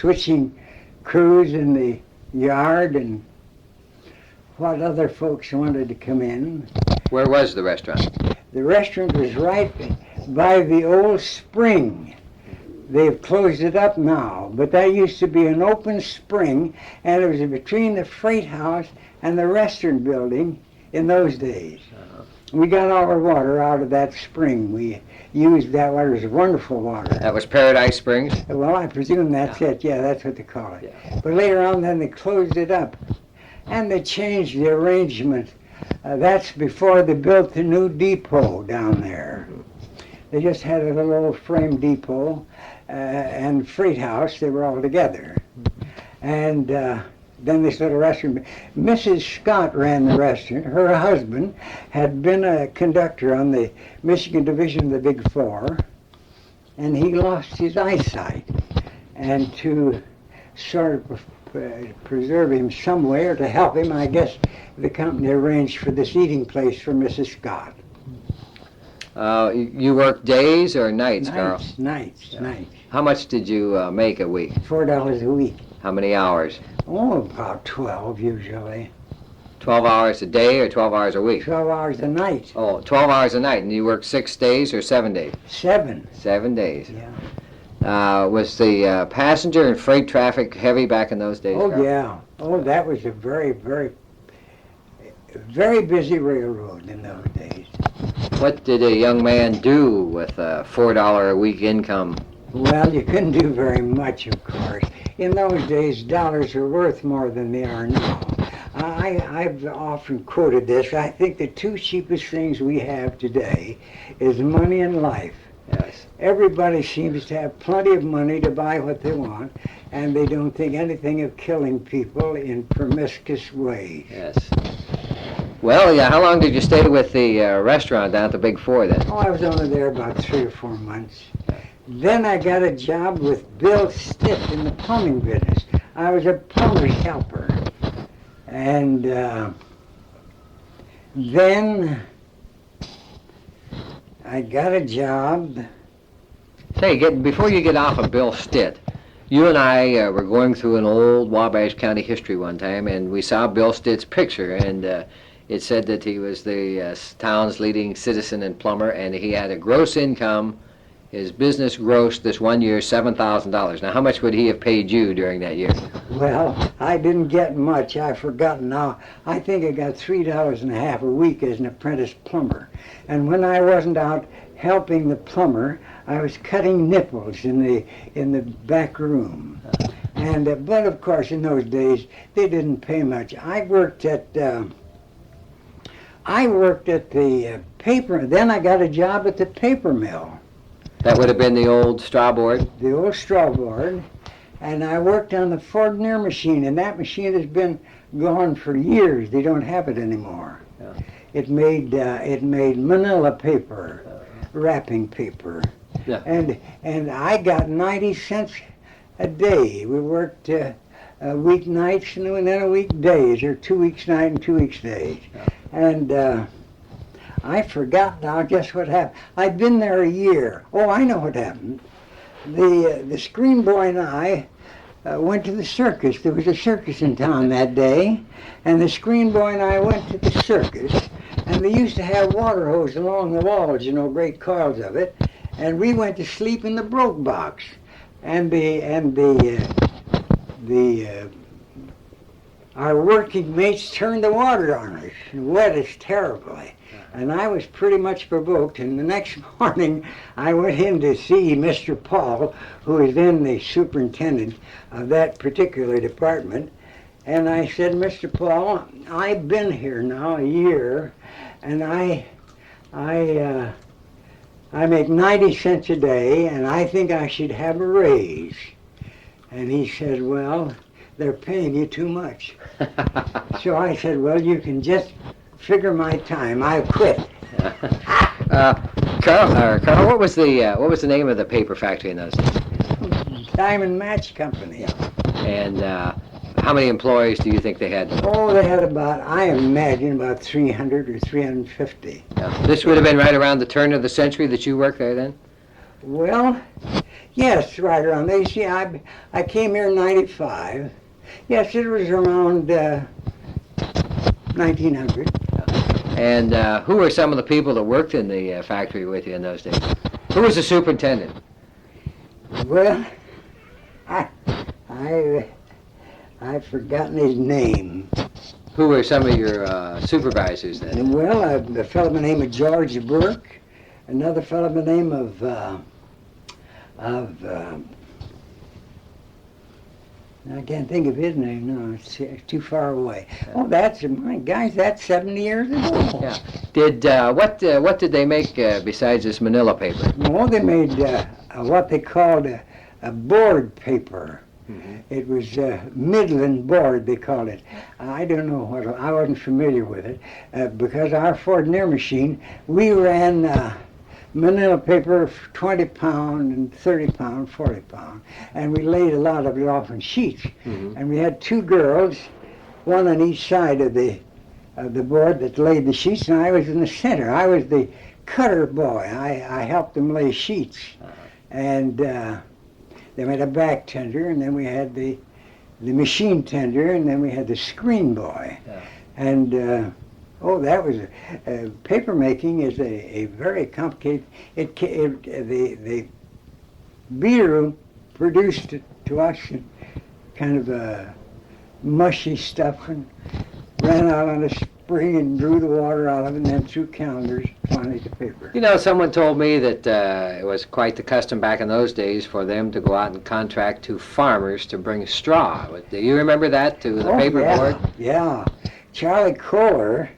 switching crews in the yard and what other folks wanted to come in. Where was the restaurant? The restaurant was right by the old spring. They've closed it up now, but that used to be an open spring, and it was between the freight house and the restaurant building in those days. We got all our water out of that spring. We used that water. It was wonderful water. That was Paradise Springs? Well, I presume that's it. Yeah, that's what they call it. Yeah. But later on, then they closed it up. and they changed the arrangement. That's before they built the new depot down there. They just had a little old frame depot and freight house. They were all together. And then this little restaurant. Mrs. Scott ran the restaurant. Her husband had been a conductor on the Michigan Division of the Big Four, and he lost his eyesight. And to sort of preserve him some way, or to help him, I guess the company arranged for this eating place for Mrs. Scott. You worked days or nights, Carl? Nights. How much did you make a week? $4 a week. How many hours? Oh, about 12 usually. 12 hours a day or 12 hours a week? 12 hours a night. Oh, 12 hours a night. And you worked 6 days or 7 days? 7. 7 days. Yeah. Was the passenger and freight traffic heavy back in those days, Oh, Carl? yeah. Oh, that was a very, very, very busy railroad in those days. What did a young man do with a $4 a week income? Well, you couldn't do very much, of course. In those days, dollars were worth more than they are now. I've often quoted this. I think the two cheapest things we have today is money and life. Yes. Everybody seems to have plenty of money to buy what they want, and they don't think anything of killing people in promiscuous ways. Yes. Well, yeah, how long did you stay with the restaurant down at the Big Four then? Oh, I was only there about 3 or 4 months. Then I got a job with Bill Stitt in the plumbing business. I was a plumber's helper. And then I got a job. Say, before you get off of Bill Stitt, you and I were going through an old Wabash County history one time, and we saw Bill Stitt's picture, and it said that he was the town's leading citizen and plumber, and he had a gross income. His business grossed this one year $7,000. Now, how much would he have paid you during that year? Well, I didn't get much. I've forgotten now. I think I got $3.50 a week as an apprentice plumber. And when I wasn't out helping the plumber, I was cutting nipples in the back room. And but of course, in those days, they didn't pay much. I worked at the paper. Then I got a job at the paper mill. That would have been the old straw board? The old straw board. And I worked on the Fordner machine, and that machine has been gone for years. They don't have it anymore. Yeah. It made manila paper, wrapping paper. Yeah. And I got 90 cents a day. We worked weeknights and then a week days, or 2 weeks night and 2 weeks days. Yeah. And I forgot now just what happened. I'd been there a year. Oh, I know what happened. The screen boy and I went to the circus. There was a circus in town that day, and the screen boy and I went to the circus, and they used to have water hose along the walls, you know, great coils of it, and we went to sleep in the broke box, and our working mates turned the water on us and wet us terribly. And I was pretty much provoked, and the next morning I went in to see Mr. Paul, who was then the superintendent of that particular department, and I said, Mr. Paul, I've been here now a year, and I make 90 cents a day, and I think I should have a raise. And he said, well, they're paying you too much. So I said, well, you can just figure my time. I quit. Carl, what was the name of the paper factory in those days? Diamond Match Company. And how many employees do you think they had? Oh, they had about, I imagine, about 300 or 350. Yeah. This would have been right around the turn of the century that you worked there then? Well, yes, right around there. You see, I came here in 95. Yes, it was around 1900. And who were some of the people that worked in the factory with you in those days? Who was the superintendent? Well, I've forgotten his name. Who were some of your supervisors then? Well, a fellow by the name of George Burke, another fellow by the name of I can't think of his name. No, it's too far away. Yeah. Oh, my guys, that's 70 years ago. Yeah. Did what did they make besides this Manila paper? No, they made what they called a board paper. Mm-hmm. It was Midland board, they called it. I don't know I wasn't familiar with it because our Fordneer machine, we ran Manila paper 20 pound and 30 pound, 40 pound, and we laid a lot of it off in sheets. Mm-hmm. And we had two girls, one on each side of the board that laid the sheets, and I was in the center. I was the cutter boy. I helped them lay sheets. Uh-huh. And then we had a back tender, and then we had the machine tender, and then we had the screen boy. Yeah. And that was paper making is a very complicated. The beater produced to us kind of a mushy stuff and ran out on a spring and drew the water out of it, and then threw calendars finally to paper. You know, someone told me that it was quite the custom back in those days for them to go out and contract to farmers to bring straw. Do you remember that, to the paper board? Yeah. Charlie Kohler,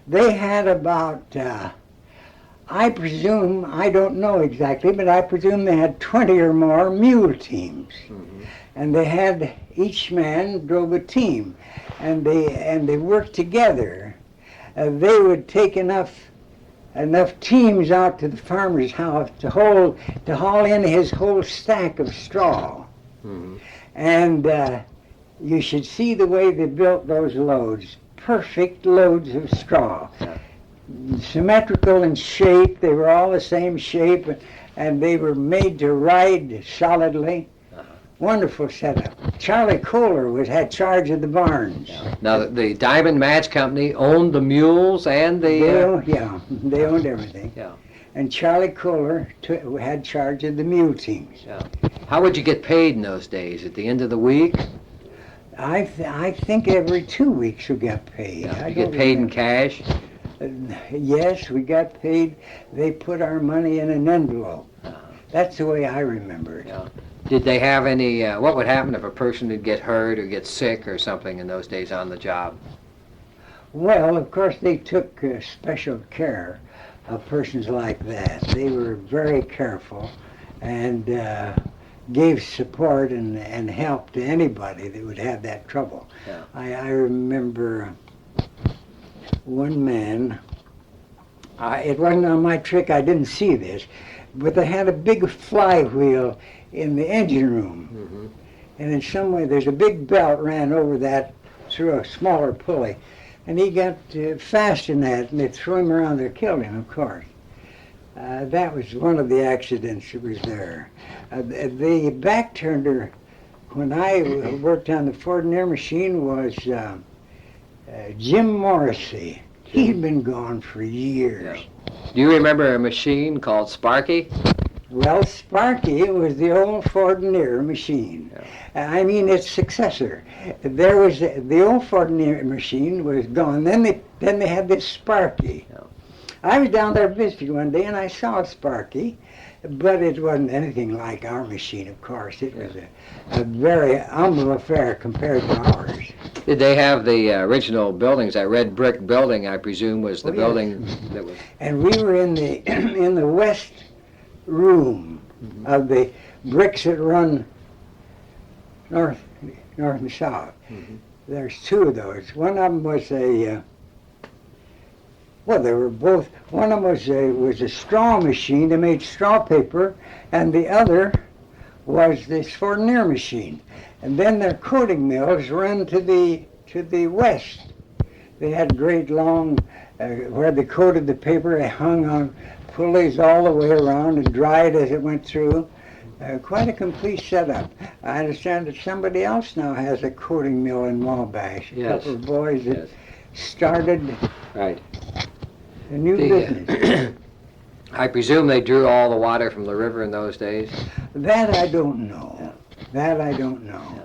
they had about, I presume, I don't know exactly, but I presume they had 20 or more mule teams. Mm-hmm. And they had, each man drove a team, and they worked together. They would take enough teams out to the farmer's house to haul in his whole stack of straw. Mm-hmm. And you should see the way they built those loads. Perfect loads of straw. Yeah. Symmetrical in shape, they were all the same shape, and they were made to ride solidly. Wonderful setup. Charlie Kohler had charge of the barns. Yeah. Now, the Diamond Match Company owned the mules and the... They owned everything. Yeah. And Charlie Kohler had charge of the mule teams. Yeah. How would you get paid in those days? At the end of the week? I think every 2 weeks we got paid. Yeah. You get paid in cash? Yes, we got paid. They put our money in an envelope. That's the way I remember it. Yeah. Did they have any, what would happen if a person would get hurt or get sick or something in those days on the job? Well, of course, they took special care of persons like that. They were very careful and gave support and help to anybody that would have that trouble. Yeah. I remember one man, it wasn't on my trick, I didn't see this, but they had a big flywheel in the engine room. Mm-hmm. And in some way, there's a big belt ran over that through a smaller pulley. And he got fast in that, and they threw him around there, killed him, of course. That was one of the accidents that was there. The back turner, when I worked on the Fordneer machine, was Jim Morrissey. He'd been gone for years. Yeah. Do you remember a machine called Sparky? Well, Sparky was the old Fordneer machine. Yeah. I mean, its successor. There was the old Fordneer machine was gone. Then they had this Sparky. Yeah. I was down there visiting one day and I saw Sparky, but it wasn't anything like our machine. Of course, it was a very humble affair compared to ours. Did they have the original buildings? That red brick building, I presume, was the building that was. And we were in the west room of the bricks that run north and south. Mm-hmm. There's two of those. One of them was they were both. One of them was a straw machine. They made straw paper, and the other was this Fordneer machine. And then their coating mills ran to the west. They had great long where they coated the paper. They hung on pulleys all the way around and dried as it went through. Quite a complete setup. I understand that somebody else now has a coating mill in Wabash. A couple of boys that started a new business. I presume they drew all the water from the river in those days? That I don't know. Yeah. That I don't know. Yeah.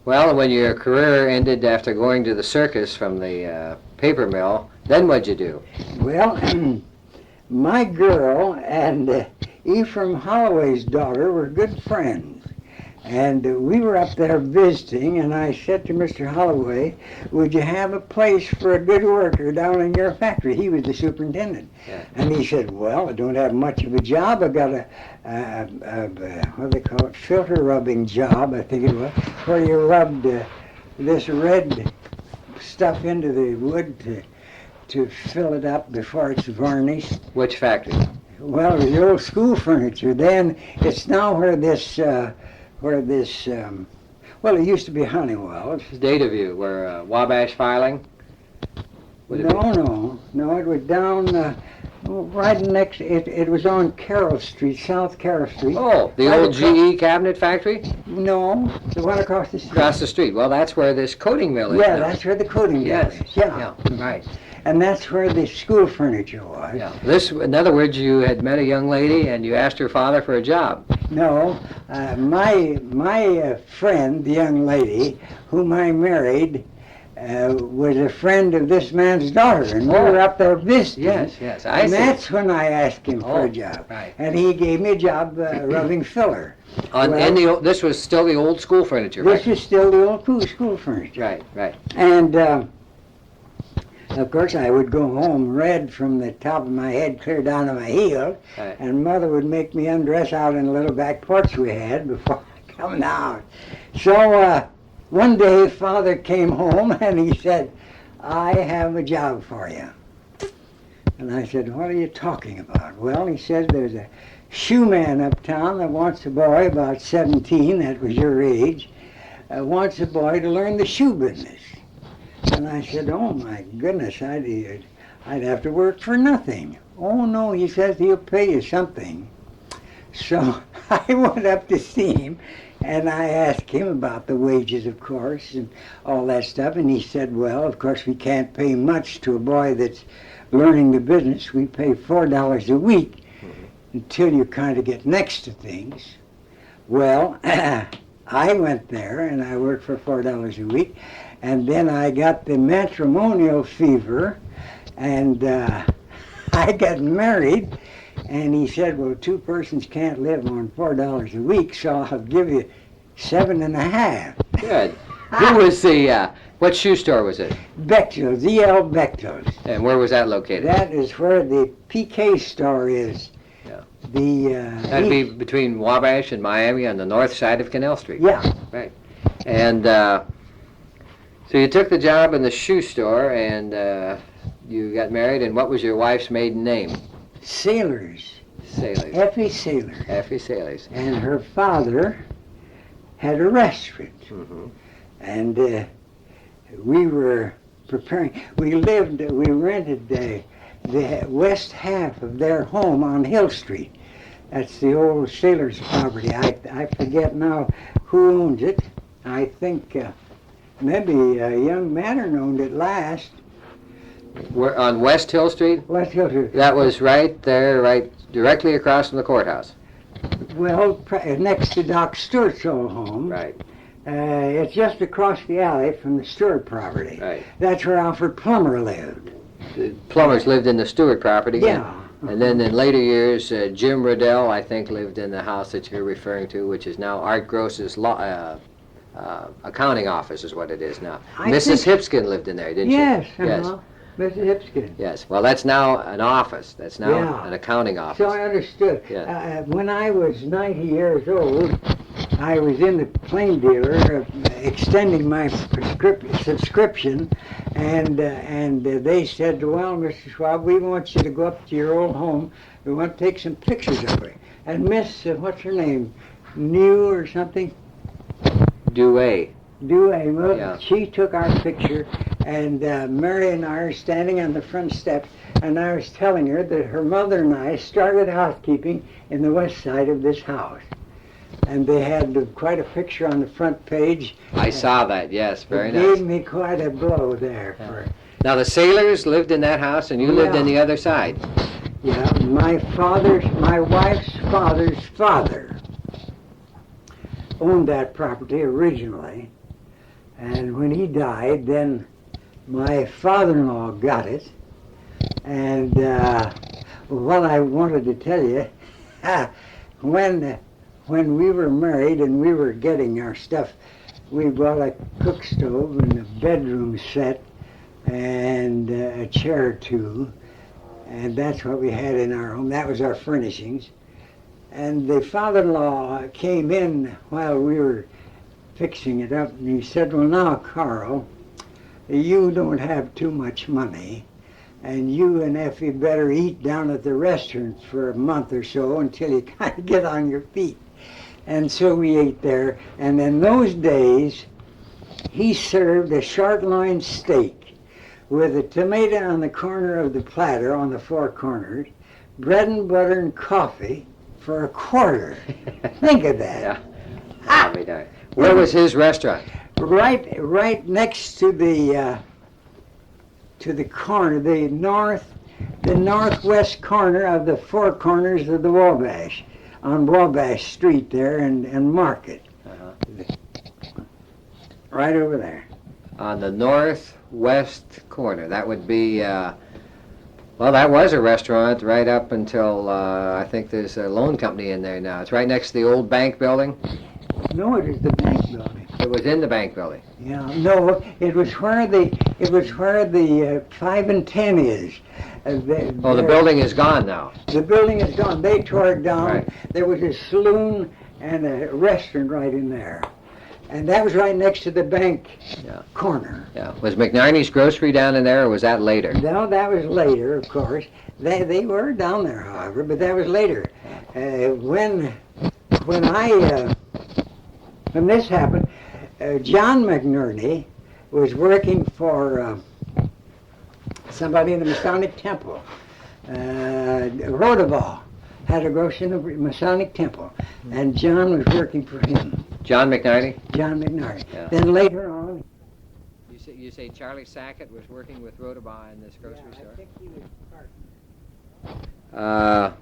Well, when your career ended after going to the circus from the paper mill, then what'd you do? Well, my girl and Ephraim Holloway's daughter were good friends. And we were up there visiting, and I said to Mr. Holloway, would you have a place for a good worker down in your factory? He was the superintendent. Yeah. And he said, well, I don't have much of a job. I got a what do they call it, filter rubbing job, I think it was, where you rubbed this red stuff into the wood to fill it up before it's varnished. Which factory? Well, it was the old school furniture. Then it's now where this, well, it used to be Honeywell. Data view, where Wabash filing? Would it be? No, it was down right next, it was on Carroll Street, South Carroll Street. Oh, the Right old across- GE cabinet factory? No, the one across the street. Across the street. Well, that's where this coating mill is Yeah, now. that's where the coating mill Yes, is. Yeah. right. And that's where the school furniture was. Yeah. This, in other words, you had met a young lady and you asked her father for a job. No, my friend, the young lady, whom I married, was a friend of this man's daughter, and we were up there visiting. Yes, I And see. that's when I asked him for Oh, a job. right. And he gave me a job rubbing filler. This was still the old school furniture, This right? is still the old school furniture. Right. And of course, I would go home red from the top of my head clear down to my heel, Right. and Mother would make me undress out in the little back porch we had before coming out. So one day, Father came home and he said, I have a job for you. And I said, what are you talking about? Well, he said, there's a shoe man uptown that wants a boy about 17, that was your age, wants a boy to learn the shoe business. And I said, oh my goodness, I'd have to work for nothing. Oh no, he says, he'll pay you something. So I went up to see him and I asked him about the wages, of course, and all that stuff. And he said, well, of course we can't pay much to a boy that's learning the business. We pay $4 a week until you kind of get next to things. Well, I went there and I worked for $4 a week. And then I got the matrimonial fever, and I got married, and he said, well, two persons can't live on $4 a week, so I'll give you 7.5. Good. Who was the, what shoe store was it? Bechtel's, E.L. Bechtel's. And where was that located? That is where the PK store is. Yeah. The That'd be between Wabash and Miami on the north side of Canal Street. yeah. Right. And so you took the job in the shoe store and you got married, and what was your wife's maiden name? Sailors. Sailors. Effie Sailor. Effie Sailors. And her father had a restaurant. Mm-hmm. And we were preparing. We rented the west half of their home on Hill Street. That's the old sailor's property. I forget now who owns it. I think maybe young Mattern owned it last. We're on West Hill Street? West Hill Street. That was right there, right directly across from the courthouse. Well, next to Doc Stewart's old home. Right. It's just across the alley from the Stewart property. Right. That's where Alfred Plummer lived. The Plumbers lived in the Stewart property. Yeah. And then in later years, Jim Riddell, I think, lived in the house that you're referring to, which is now Art Gross's accounting office is what it is now. I Mrs. think- Hipskin lived in there, didn't Yes, she? Yes. Mrs. Hipskin. Yes. Well, that's now an office. That's now Yeah. an accounting office. So I understood. Yeah. When I was 90 years old, I was in the plain dealer extending my subscription, and they said, well, Mr. Schwab, we want you to go up to your old home. We want to take some pictures of her. And Miss, what's her name, New or something? Dewey. Well, Yeah. she took our picture, and Mary and I are standing on the front steps, and I was telling her that her mother and I started housekeeping in the west side of this house. And they had quite a picture on the front page. I saw that, yes. Very It nice. gave me quite a blow there. For, Now, the Sailors lived in that house, and you lived Yeah. on the other side. yeah, my wife's father's father owned that property originally. And when he died, then my father-in-law got it. And what I wanted to tell you, when when we were married and we were getting our stuff, we bought a cook stove and a bedroom set and a chair or two, and that's what we had in our home. That was our furnishings. And the father-in-law came in while we were fixing it up, and he said, well, now, Carl, you don't have too much money, and you and Effie better eat down at the restaurant for a month or so until you kind of get on your feet. And so we ate there, and in those days, he served a short loin steak with a tomato on the corner of the platter, on the four corners, bread and butter and coffee for a quarter. Think of that. Yeah. Where was his restaurant? Right next to the corner, the northwest corner of the four corners of the Wabash, on Wabash Street there and Market. Right over there. On the northwest corner. That would be, well, that was a restaurant right up until, I think there's a loan company in there now. It's right next to the old bank building. No, it is the bank building. It was in the bank building. Yeah, no, it was where the 5 and 10 is. The building is gone now. The building is gone. They tore it down. Right. There was a saloon and a restaurant right in there. And that was right next to the bank corner. Yeah. Was McNarney's Grocery down in there, or was that later? No, that was later, of course. They were down there, however, but that was later. When this happened, John McNerney was working for somebody in the Masonic Temple. Rodabaugh had a grocery in the Masonic Temple, and John was working for him. John McNarney? John McNarney. Yeah. Then later on... You say Charlie Sackett was working with Rodabaugh in this grocery store? I think he was part.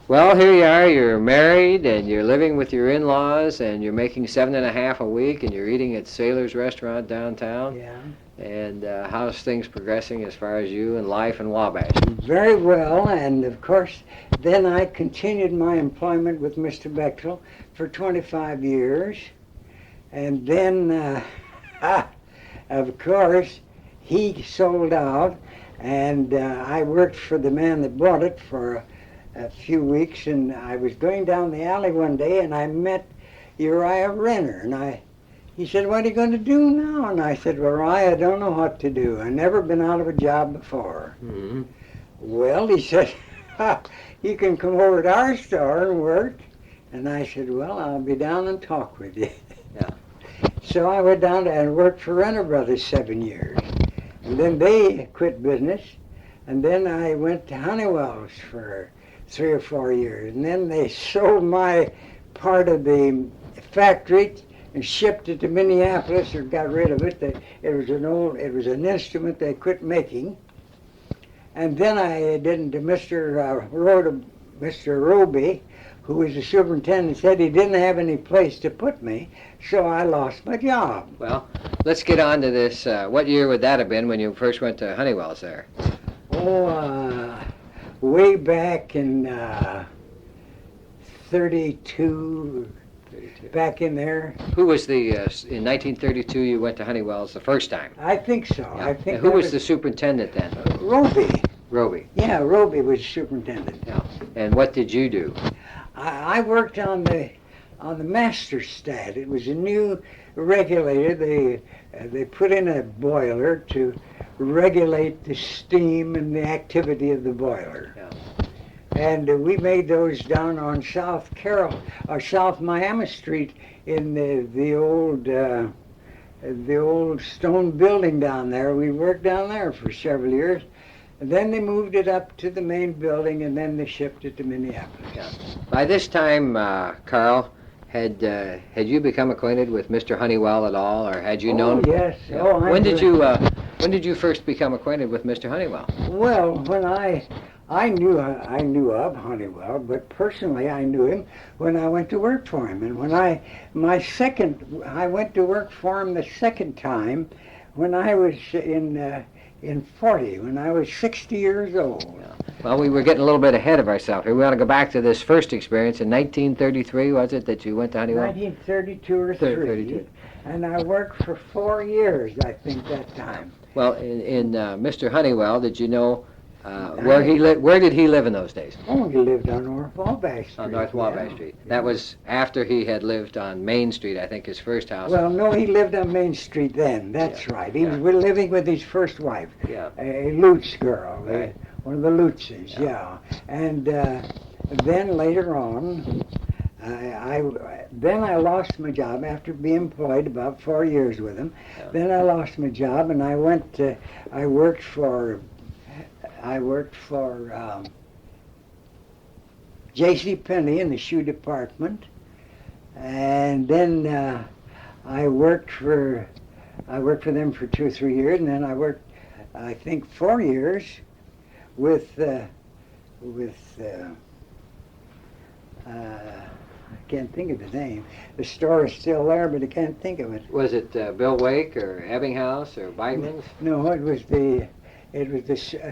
Well, here you are, you're married, and you're living with your in-laws, and you're making $7.50 a week, and you're eating at Sailor's Restaurant downtown. Yeah. And how's things progressing as far as you and life in Wabash? Very well, and of course, then I continued my employment with Mr. Bechtel for 25 years, and then, of course, he sold out, and I worked for the man that bought it for a few weeks, and I was going down the alley one day, and I met Uriah Renner, and he said, what are you going to do now? And I said, well, Uriah, I don't know what to do. I've never been out of a job before. Mm-hmm. Well, he said, you can come over to our store and work. And I said, well, I'll be down and talk with you. Yeah. So I went down and worked for Renner Brothers 7 years. And then they quit business. And then I went to Honeywell's for 3 or 4 years. And then they sold my part of the factory and shipped it to Minneapolis, or got rid of it. It was an instrument they quit making. And then I did to Mr. Roby, who was the superintendent, said he didn't have any place to put me, so I lost my job. Well, let's get on to this. What year would that have been when you first went to Honeywell's there? Way back in 32, back in there. Who was in 1932 you went to Honeywell's the first time? I think so. Yeah. I think. And who was the superintendent then? Roby. Roby. Yeah, Roby was superintendent. Yeah. And what did you do? I worked on the master stat. It was a new regulator. They put in a boiler to regulate the steam and the activity of the boiler. Yeah. And we made those down on South Miami Street in the old stone building down there. We worked down there for several years. And then they moved it up to the main building, and then they shipped it to Minneapolis. Yeah. By this time, Carl, had you become acquainted with Mr. Honeywell at all, or had you known? Yes. Yeah. Oh, When did you first become acquainted with Mr. Honeywell? Well, when I knew of Honeywell, but personally I knew him when I went to work for him. And when I went to work for him the second time when I was in 40, when I was 60 years old. Yeah. Well, we were getting a little bit ahead of ourselves here. We want to go back to this first experience in 1933, was it, that you went to Honeywell? 1932 or 3. 32. And I worked for 4 years, I think, that time. Well, in Mr. Honeywell, did you know where he lived? Where did he live in those days? Oh, he lived on North Wabash Street. On North Wabash yeah. Street. That was after he had lived on Main Street, I think, his first house. Well, no, he lived on Main Street then. That's right. He was living with his first wife, a Lutz girl, Right. One of the Lutzes, yeah. And then later on, then I lost my job after being employed about 4 years with him. Yeah. Then I lost my job, and I went. I worked for J.C. Penney in the shoe department, and then I worked for them for 2 or 3 years, and then I worked, I think, 4 years with I can't think of the name. The store is still there, but I can't think of it. Was it Bill Wake or Ebbinghaus or Beigmann's? No, it was the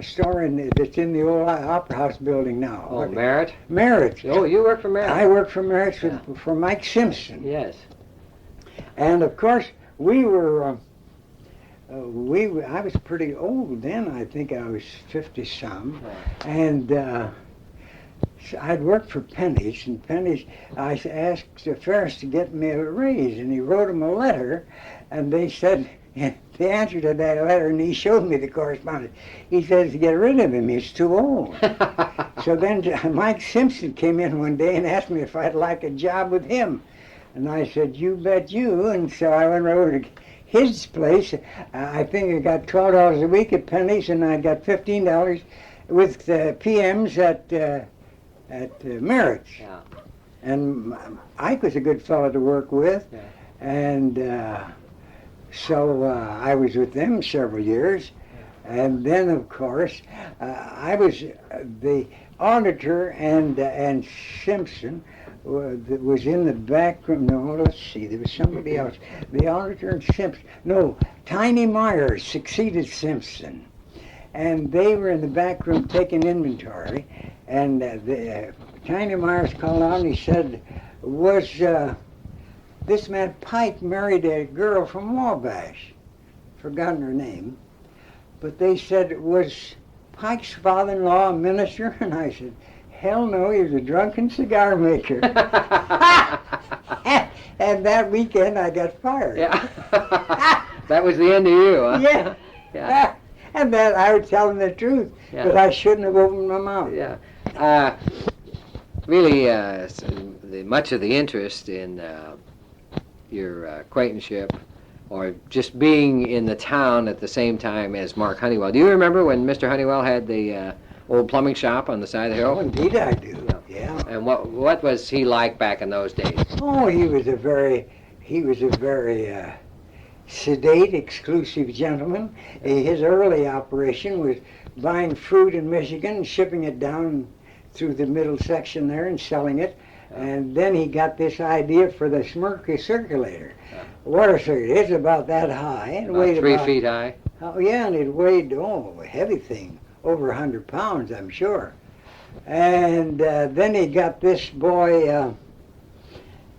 store that's in the old Opera House building now. Oh, Merritt? Merritt. Oh, you worked for Merritt. I worked for Merritt for Mike Simpson. Yes. And of course, we were. I was pretty old then. I think I was 50-some, and so I'd worked for Penny's, and Penny's. I asked Ferris to get me a raise, and he wrote him a letter, and they said. And the answer to that letter, and he showed me the correspondence. He says to get rid of him, he's too old. So then Mike Simpson came in one day and asked me if I'd like a job with him. And I said, you bet you. And so I went over to his place. I think I got $12 a week at Penny's, and I got $15 with PMs at Merritt's. Yeah. And Ike was a good fellow to work with. Yeah. And so I was with them several years, and then of course I was the auditor, and Simpson was in the back room. No, let's see, there was somebody else. The auditor and Simpson. No, Tiny Myers succeeded Simpson, and they were in the back room taking inventory. And Tiny Myers called out and he said, "Was this man Pike married a girl from Wabash?" Forgotten her name. But they said, "Was Pike's father-in-law a minister?" And I said, "Hell no, he was a drunken cigar maker." And that weekend I got fired. Yeah. That was the end of you, huh? Yeah. Yeah. And that I was telling the truth, but I shouldn't have opened my mouth. Yeah. Really, much of the interest in your acquaintanceship, or just being in the town at the same time as Mark Honeywell. Do you remember when Mr. Honeywell had the old plumbing shop on the side of the hill? Oh, indeed I do. Yeah. And what was he like back in those days? Oh, he was a very sedate, exclusive gentleman. His early operation was buying fruit in Michigan and shipping it down through the middle section there and selling it. And then he got this idea for the circulator. Water circulator. It's about that high. It weighed 3 feet high? Oh, yeah, and it weighed, a heavy thing, over 100 pounds, I'm sure. And then he got this boy,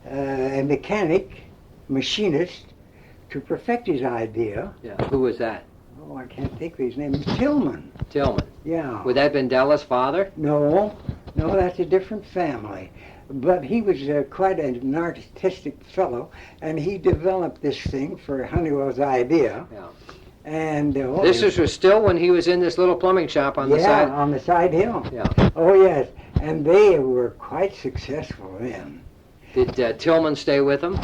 a mechanic, machinist, to perfect his idea. Yeah. Who was that? Oh, I can't think of his name. It's Tillman. Tillman. Yeah. Would that have been Della's father? No, that's a different family. But he was quite an artistic fellow, and he developed this thing for Honeywell's idea. Yeah. And this was still when he was in this little plumbing shop on the side? Yeah, on the side hill. Yeah. Oh, yes. And they were quite successful then. Did Tillman stay with them?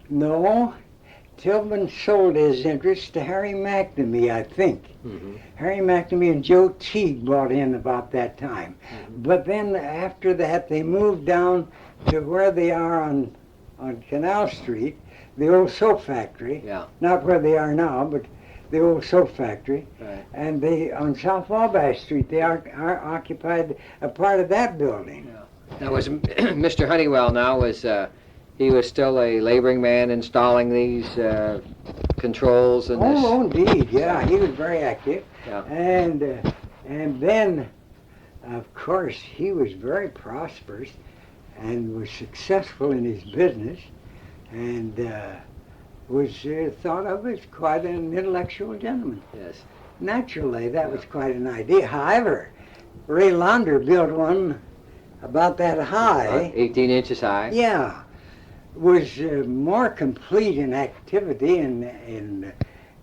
No. Tillman sold his interest to Harry McNamee, I think. Mm-hmm. Harry McNamee and Joe Teague bought in about that time. Mm-hmm. But then after that, they moved down to where they are on Canal Street, the old soap factory. Yeah. Not where they are now, but the old soap factory. Right. And they, on South Wabash Street, they occupied a part of that building. Yeah. Now, was Mr. Honeywell he was still a laboring man installing these controls and this? Oh, indeed, yeah. He was very active. Yeah. And then Of course, he was very prosperous and was successful in his business, and was thought of as quite an intellectual gentleman. Yes. Naturally, that was quite an idea. However, Ray Launder built one about that high. 18 inches high. Yeah, was more complete in activity and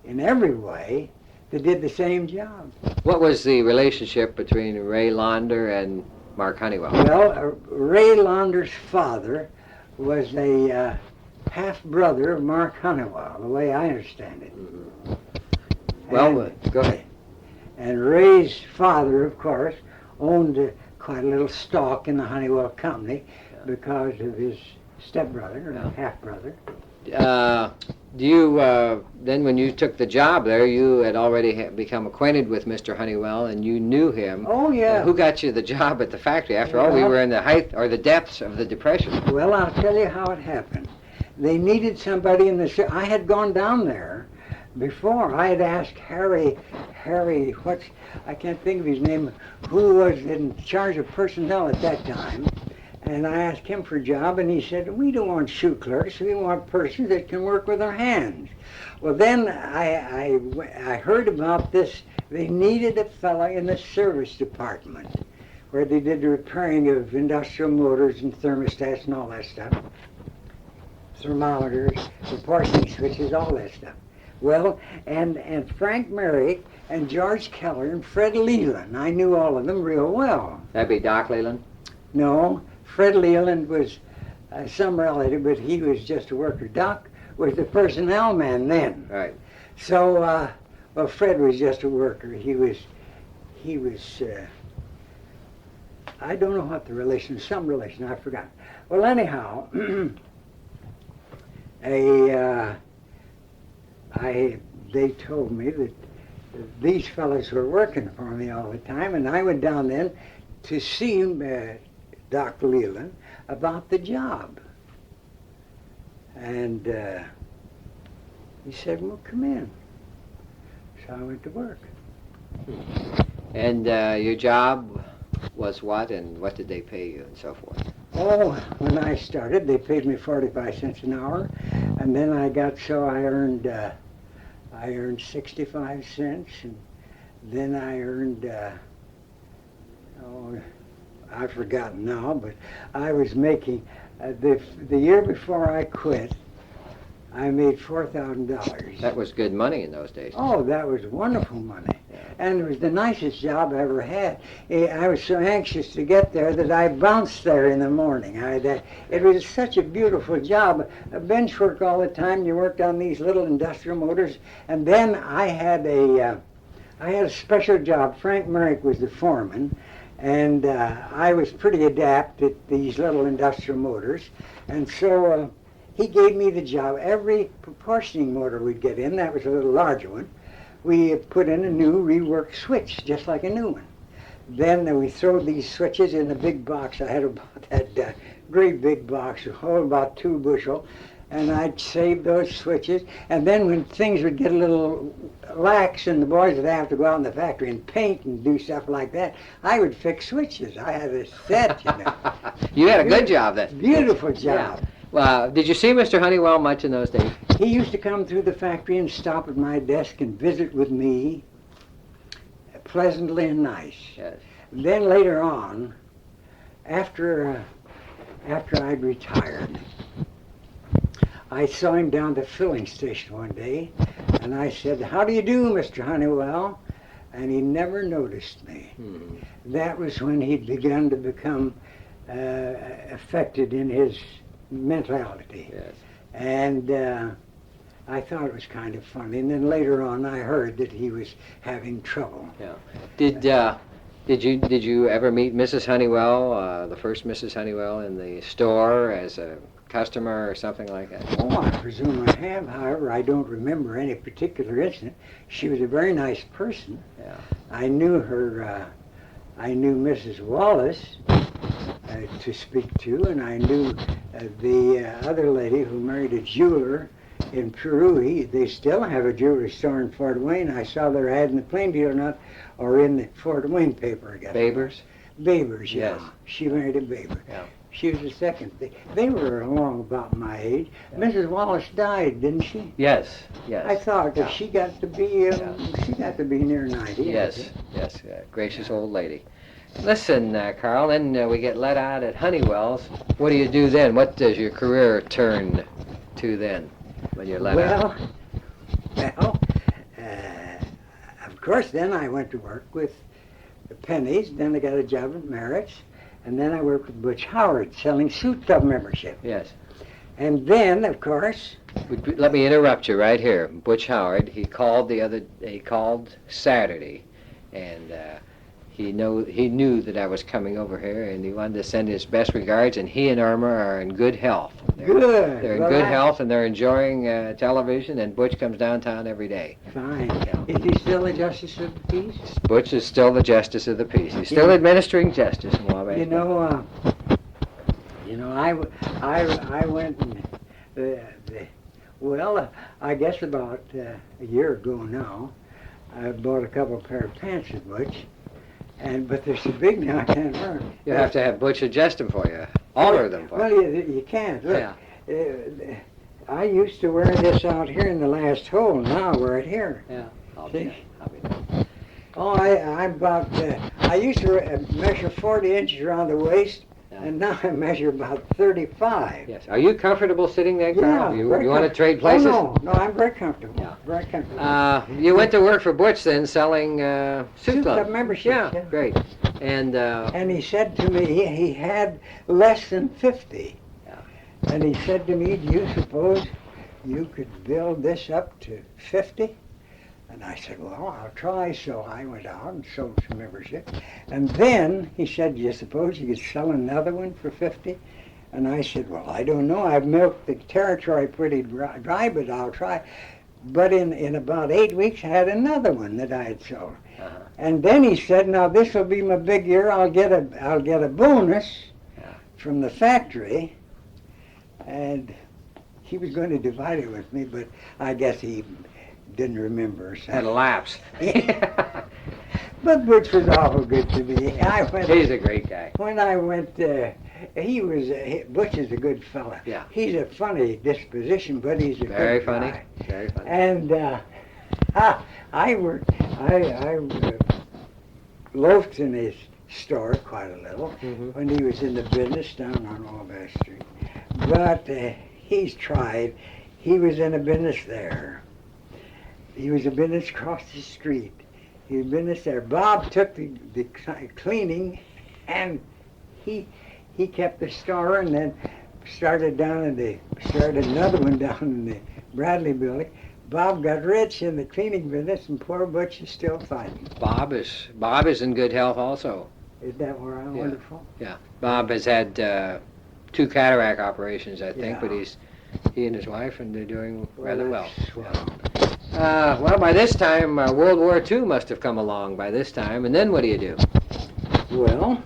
in every way. That did the same job. What was the relationship between Ray Launder and Mark Honeywell? Well, Ray Launder's father was a half-brother of Mark Honeywell, the way I understand it. Mm-hmm. Well, go ahead. And Ray's father, of course, owned quite a little stock in the Honeywell company because of his stepbrother, or half-brother. Do you, then when you took the job there, you had already become acquainted with Mr. Honeywell and you knew him. Oh, yeah. Who got you the job at the factory? After all, we were in the height or the depths of the Depression. Well, I'll tell you how it happened. They needed somebody in the... I had gone down there before. I had asked Harry, I can't think of his name, who was in charge of personnel at that time. And I asked him for a job, and he said, we don't want shoe clerks, we want persons that can work with their hands. Well, then I heard about this. They needed a fellow in the service department, where they did the repairing of industrial motors and thermostats and all that stuff. Thermometers, proportioning switches, all that stuff. Well, and Frank Merrick and George Keller and Fred Leland, I knew all of them real well. That'd be Doc Leland? No. Fred Leland was some relative, but he was just a worker. Doc was the personnel man then. Right. So, well, Fred was just a worker. He was, I don't know what the relation, some relation, I forgot. Well, anyhow, they told me that these fellows were working for me all the time, and I went down then to see him, Dr. Leland, about the job. And he said, well, come in. So I went to work. And your job was what, and what did they pay you, and so forth? Oh, when I started, they paid me 45 cents an hour, and then I got so I earned 65 cents, and then I earned, I've forgotten now, but I was making, the year before I quit, I made $4,000. That was good money in those days. Oh, that was wonderful money. Yeah. And it was the nicest job I ever had. I was so anxious to get there that I bounced there in the morning. It was such a beautiful job. Bench work all the time. You worked on these little industrial motors. And then I had a special job. Frank Merrick was the foreman. And I was pretty adept at these little industrial motors. And so he gave me the job. Every proportioning motor we'd get in, that was a little larger one, we put in a new reworked switch, just like a new one. Then we throw these switches in a big box. I had about that great big box, hold about 2 bushel, and I'd save those switches. And then when things would get a little lax and the boys would have to go out in the factory and paint and do stuff like that, I would fix switches. I had a set, you know. You had a good job then. Beautiful job. Yeah. Well, did you see Mr. Honeywell much in those days? He used to come through the factory and stop at my desk and visit with me, pleasantly and nice. Yes. Then later on, after I'd retired, I saw him down the filling station one day, and I said, "How do you do, Mr. Honeywell?" And he never noticed me. Mm-hmm. That was when he'd begun to become affected in his mentality. Yes. And I thought it was kind of funny. And then later on, I heard that he was having trouble. Yeah. Did you ever meet Mrs. Honeywell, the first Mrs. Honeywell, in the store as a customer or something like that? Oh, I presume I have. However, I don't remember any particular incident. She was a very nice person. Yeah. I knew her. I knew Mrs. Wallace to speak to, and I knew the other lady who married a jeweler in Peru. They still have a jewelry store in Fort Wayne. I saw their ad in the Plain Dealer, or in the Fort Wayne paper, I guess. Babers? Babers, yeah. Yes. She married a Baber. Yeah. She was the second. They were along about my age. Yeah. Mrs. Wallace died, didn't she? Yes, yes. I thought that she got to be she got to be near 90. Yes, yes, gracious old lady. Listen, Carl, then we get let out at Honeywell's. What do you do then? What does your career turn to then when you're let out? Well, of course, then I went to work with the Pennies. Then I got a job at Merritt's. And then I worked with Butch Howard selling suit club membership. Yes. And then, of course... Let me interrupt you right here. Butch Howard, he called Saturday, and he knew that I was coming over here, and he wanted to send his best regards, and he and Irma are in good health. They're in good health, and they're enjoying television, and Butch comes downtown every day. Fine. Yeah. Is he still the Justice of the Peace? Butch is still the Justice of the Peace. He's still administering justice in Wabash. I went and, I guess about a year ago now, I bought a couple of pair of pants at Butch. But they're so big now I can't wear them. You have to have Butch adjust them for you, alter them for you. Well, you can't. Look, I used to wear this out here in the last hole. Now I wear it here. Yeah, I'll see? I'll be done. Oh, I'm about. I used to measure 40 inches around the waist, and now I measure about 35. Yes. Are you comfortable sitting there, Carl? Yeah. You want to trade places? Oh, no, I'm very comfortable. Yeah. Very comfortable. You went to work for Butch then, selling suit club membership. Yeah, great. And he said to me, he had less than 50. Yeah. And he said to me, do you suppose you could build this up to 50? And I said, well, I'll try. So I went out and sold some membership. And then he said, do you suppose you could sell another one for 50? And I said, well, I don't know. I've milked the territory pretty dry, but I'll try. But in about 8 weeks, I had another one that I had sold. Uh-huh. And then he said, now this will be my big year. I'll get a bonus from the factory. And he was going to divide it with me, but I guess he didn't remember. So. Had a lapse. But Butch was awful good to me. He's a great guy. When I went, Butch is a good fella. Yeah. He's a funny disposition, but he's a very good funny. guy. Very funny. And I loafed in his store quite a little when he was in the business down on Wabash Street. But he's tried. He was in a business there. He was a business across the street. He was a business there. Bob took the cleaning, and he kept the store, and then started another one down in the Bradley building. Bob got rich in the cleaning business, and poor Butch is still fighting. Bob is in good health also. Is that where I'm wonderful? Yeah. Bob has had 2 cataract operations, I think, but he and his wife, and they're doing rather well. Well, by this time, World War II must have come along by this time, and then what do you do? Well,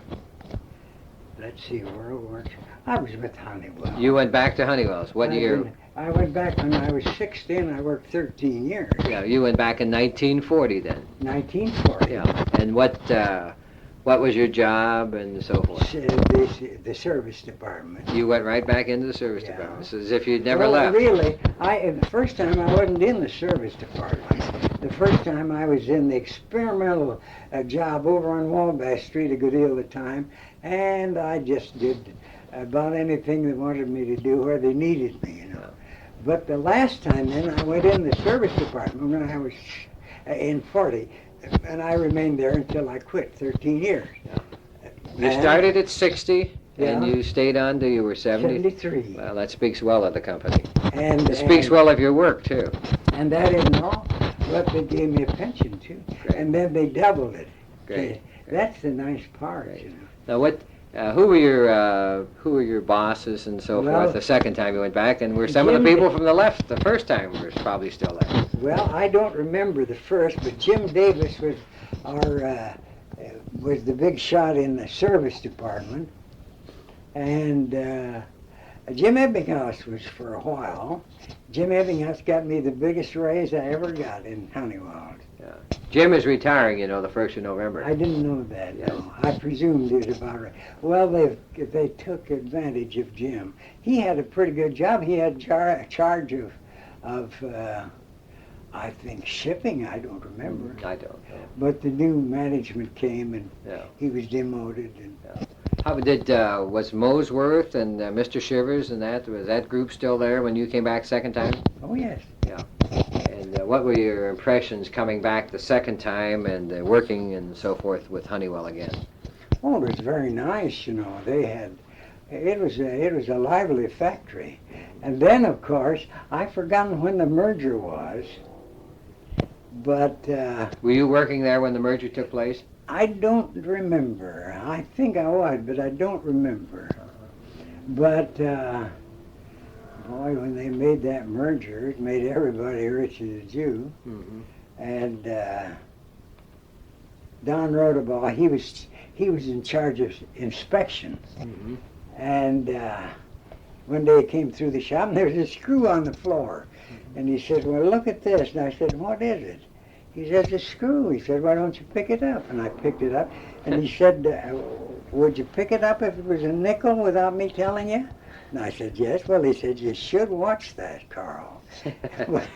let's see, World War II. I was with Honeywell. You went back to Honeywell's. What year? I went back when I was 16. I worked 13 years. Yeah, you went back in 1940 then. 1940. Yeah, and what was your job and so forth? The service department. You went right back into the service department. It's as if you'd never left. Really, the first time I wasn't in the service department. The first time I was in the experimental job over on Wabash Street a good deal of the time, and I just did about anything they wanted me to do where they needed me, you know. Yeah. But the last time then, I went in the service department when I was in 40. And I remained there until I quit, 13 years. Yeah. You started at 60, and you stayed on till you were 70? 73. Well, that speaks well of the company. And it speaks well of your work, too. And that isn't all, but they gave me a pension, too. Great. And then they doubled it. Great. That's the nice part, you know. Now, who were your bosses and so forth the second time you went back? And were some of the people from the left the first time were probably still there? Well, I don't remember the first, but Jim Davis was was the big shot in the service department, and Jim Ebbinghaus was for a while. Jim Ebbinghaus got me the biggest raise I ever got in Honeywell. Yeah. Jim is retiring, you know, the 1st of November. I didn't know that. Yes. No. I presumed it was about right. Well, they took advantage of Jim. He had a pretty good job. He had charge of I think shipping. I don't remember. I don't know. But the new management came and Yeah. he was demoted. And How was Mosworth and Mr. Shivers and was that group still there when you came back second time? oh yes. And what were your impressions coming back the second time and working and so forth with Honeywell again? Oh, it was very nice. You know, they had. It was a lively factory, and then of course I've forgotten when the merger was. But Were you working there when the merger took place? I don't remember. I think I was, but I don't remember. But boy, when they made that merger, it made everybody rich as a Jew. Mm-hmm. And Don Rodabaugh, he was in charge of inspection. Mm-hmm. And one day he came through the shop, and there was a screw on the floor. And he said, well, look at this. And I said, what is it? He says, a screw. He said, why don't you pick it up? And I picked it up. And he said, would you pick it up if it was a nickel without me telling you? And I said, yes. Well, he said, you should watch that, Carl. Well,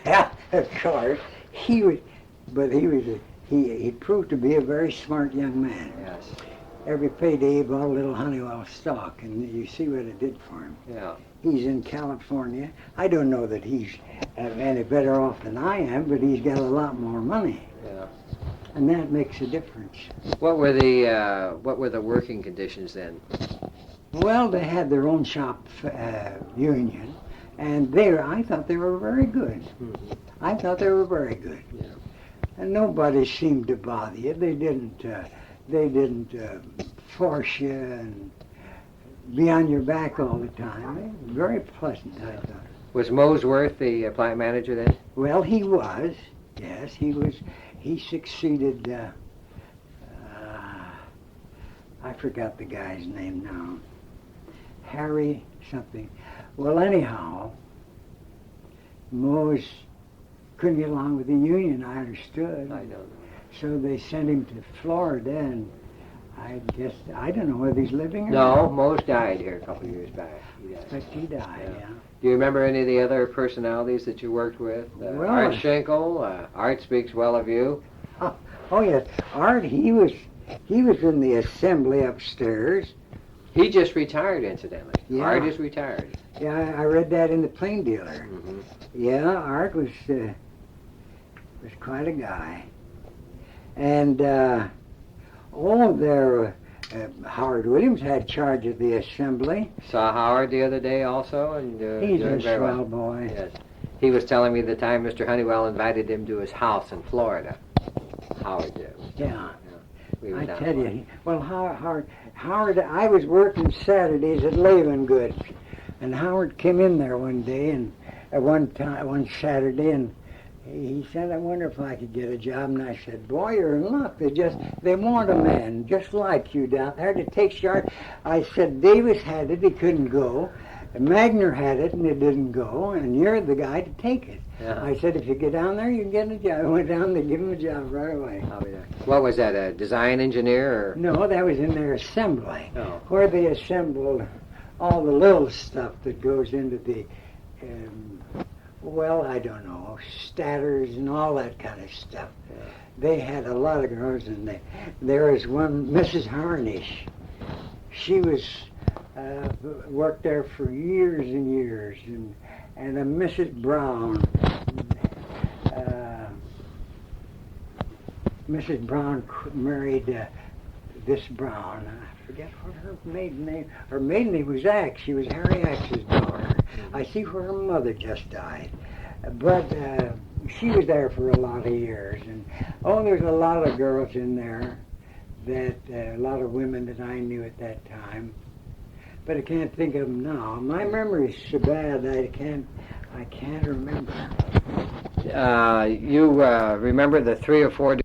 of course, he proved to be a very smart young man. Yes. Every payday he bought a little Honeywell stock, and you see what it did for him. Yeah. He's in California. I don't know that he's any better off than I am, but he's got a lot more money. Yeah. And that makes a difference. What were the working conditions then? Well, they had their own shop union, and I thought they were very good. Mm-hmm. I thought they were very good. Yeah. And nobody seemed to bother you. They didn't force you and be on your back all the time. They were very pleasant, I thought. Was Mosworth the plant manager then? Well, he was. Yes, he was. He succeeded. I forgot the guy's name now. Harry something. Well, anyhow, Mose couldn't get along with the union, I understood. I don't know. So they sent him to Florida, and I guess, I don't know whether he's living or No, not. Mose died here a couple of years back. He died. But he died, yeah. Do you remember any of the other personalities that you worked with? Well, Art Schenkel, Art speaks well of you. Oh yes, Art, he was in the assembly upstairs. He just retired, incidentally. Yeah. Art is retired. Yeah, I read that in the Plain Dealer. Mm-hmm. Yeah, Art was quite a guy. And Howard Williams had charge of the assembly. Saw Howard the other day also, and He's doing a very swell well. boy. Yes. He was telling me the time Mr. Honeywell invited him to his house in Florida. Howard did. Yeah. We were I down tell there. you, well, Howard, I was working Saturdays at Laven Goods, and Howard came in there one day, and one Saturday, and he said, I wonder if I could get a job. And I said, boy, you're in luck. They want a man just like you down there to take charge. I said, Davis had it, he couldn't go. Magner had it, and it didn't go, and you're the guy to take it. Yeah. I said, if you get down there, you can get a job. I went down there, give him a job right away. I'll be there. What was that, a design engineer? Or? No, that was in their assembly, Oh. where they assembled all the little stuff that goes into the, I don't know, statters and all that kind of stuff. Yeah. They had a lot of girls, and there was one, Mrs. Harnish. She was worked there for years and years, and a Mrs. Brown. Mrs. Brown married this Brown. I forget what her maiden name. Her maiden name was Axe. She was Harry Axe's daughter. I see where her mother just died, but she was there for a lot of years. And there's a lot of girls in there a lot of women that I knew at that time. But I can't think of them now. My memory's so bad I can't remember. You remember the 3 or 4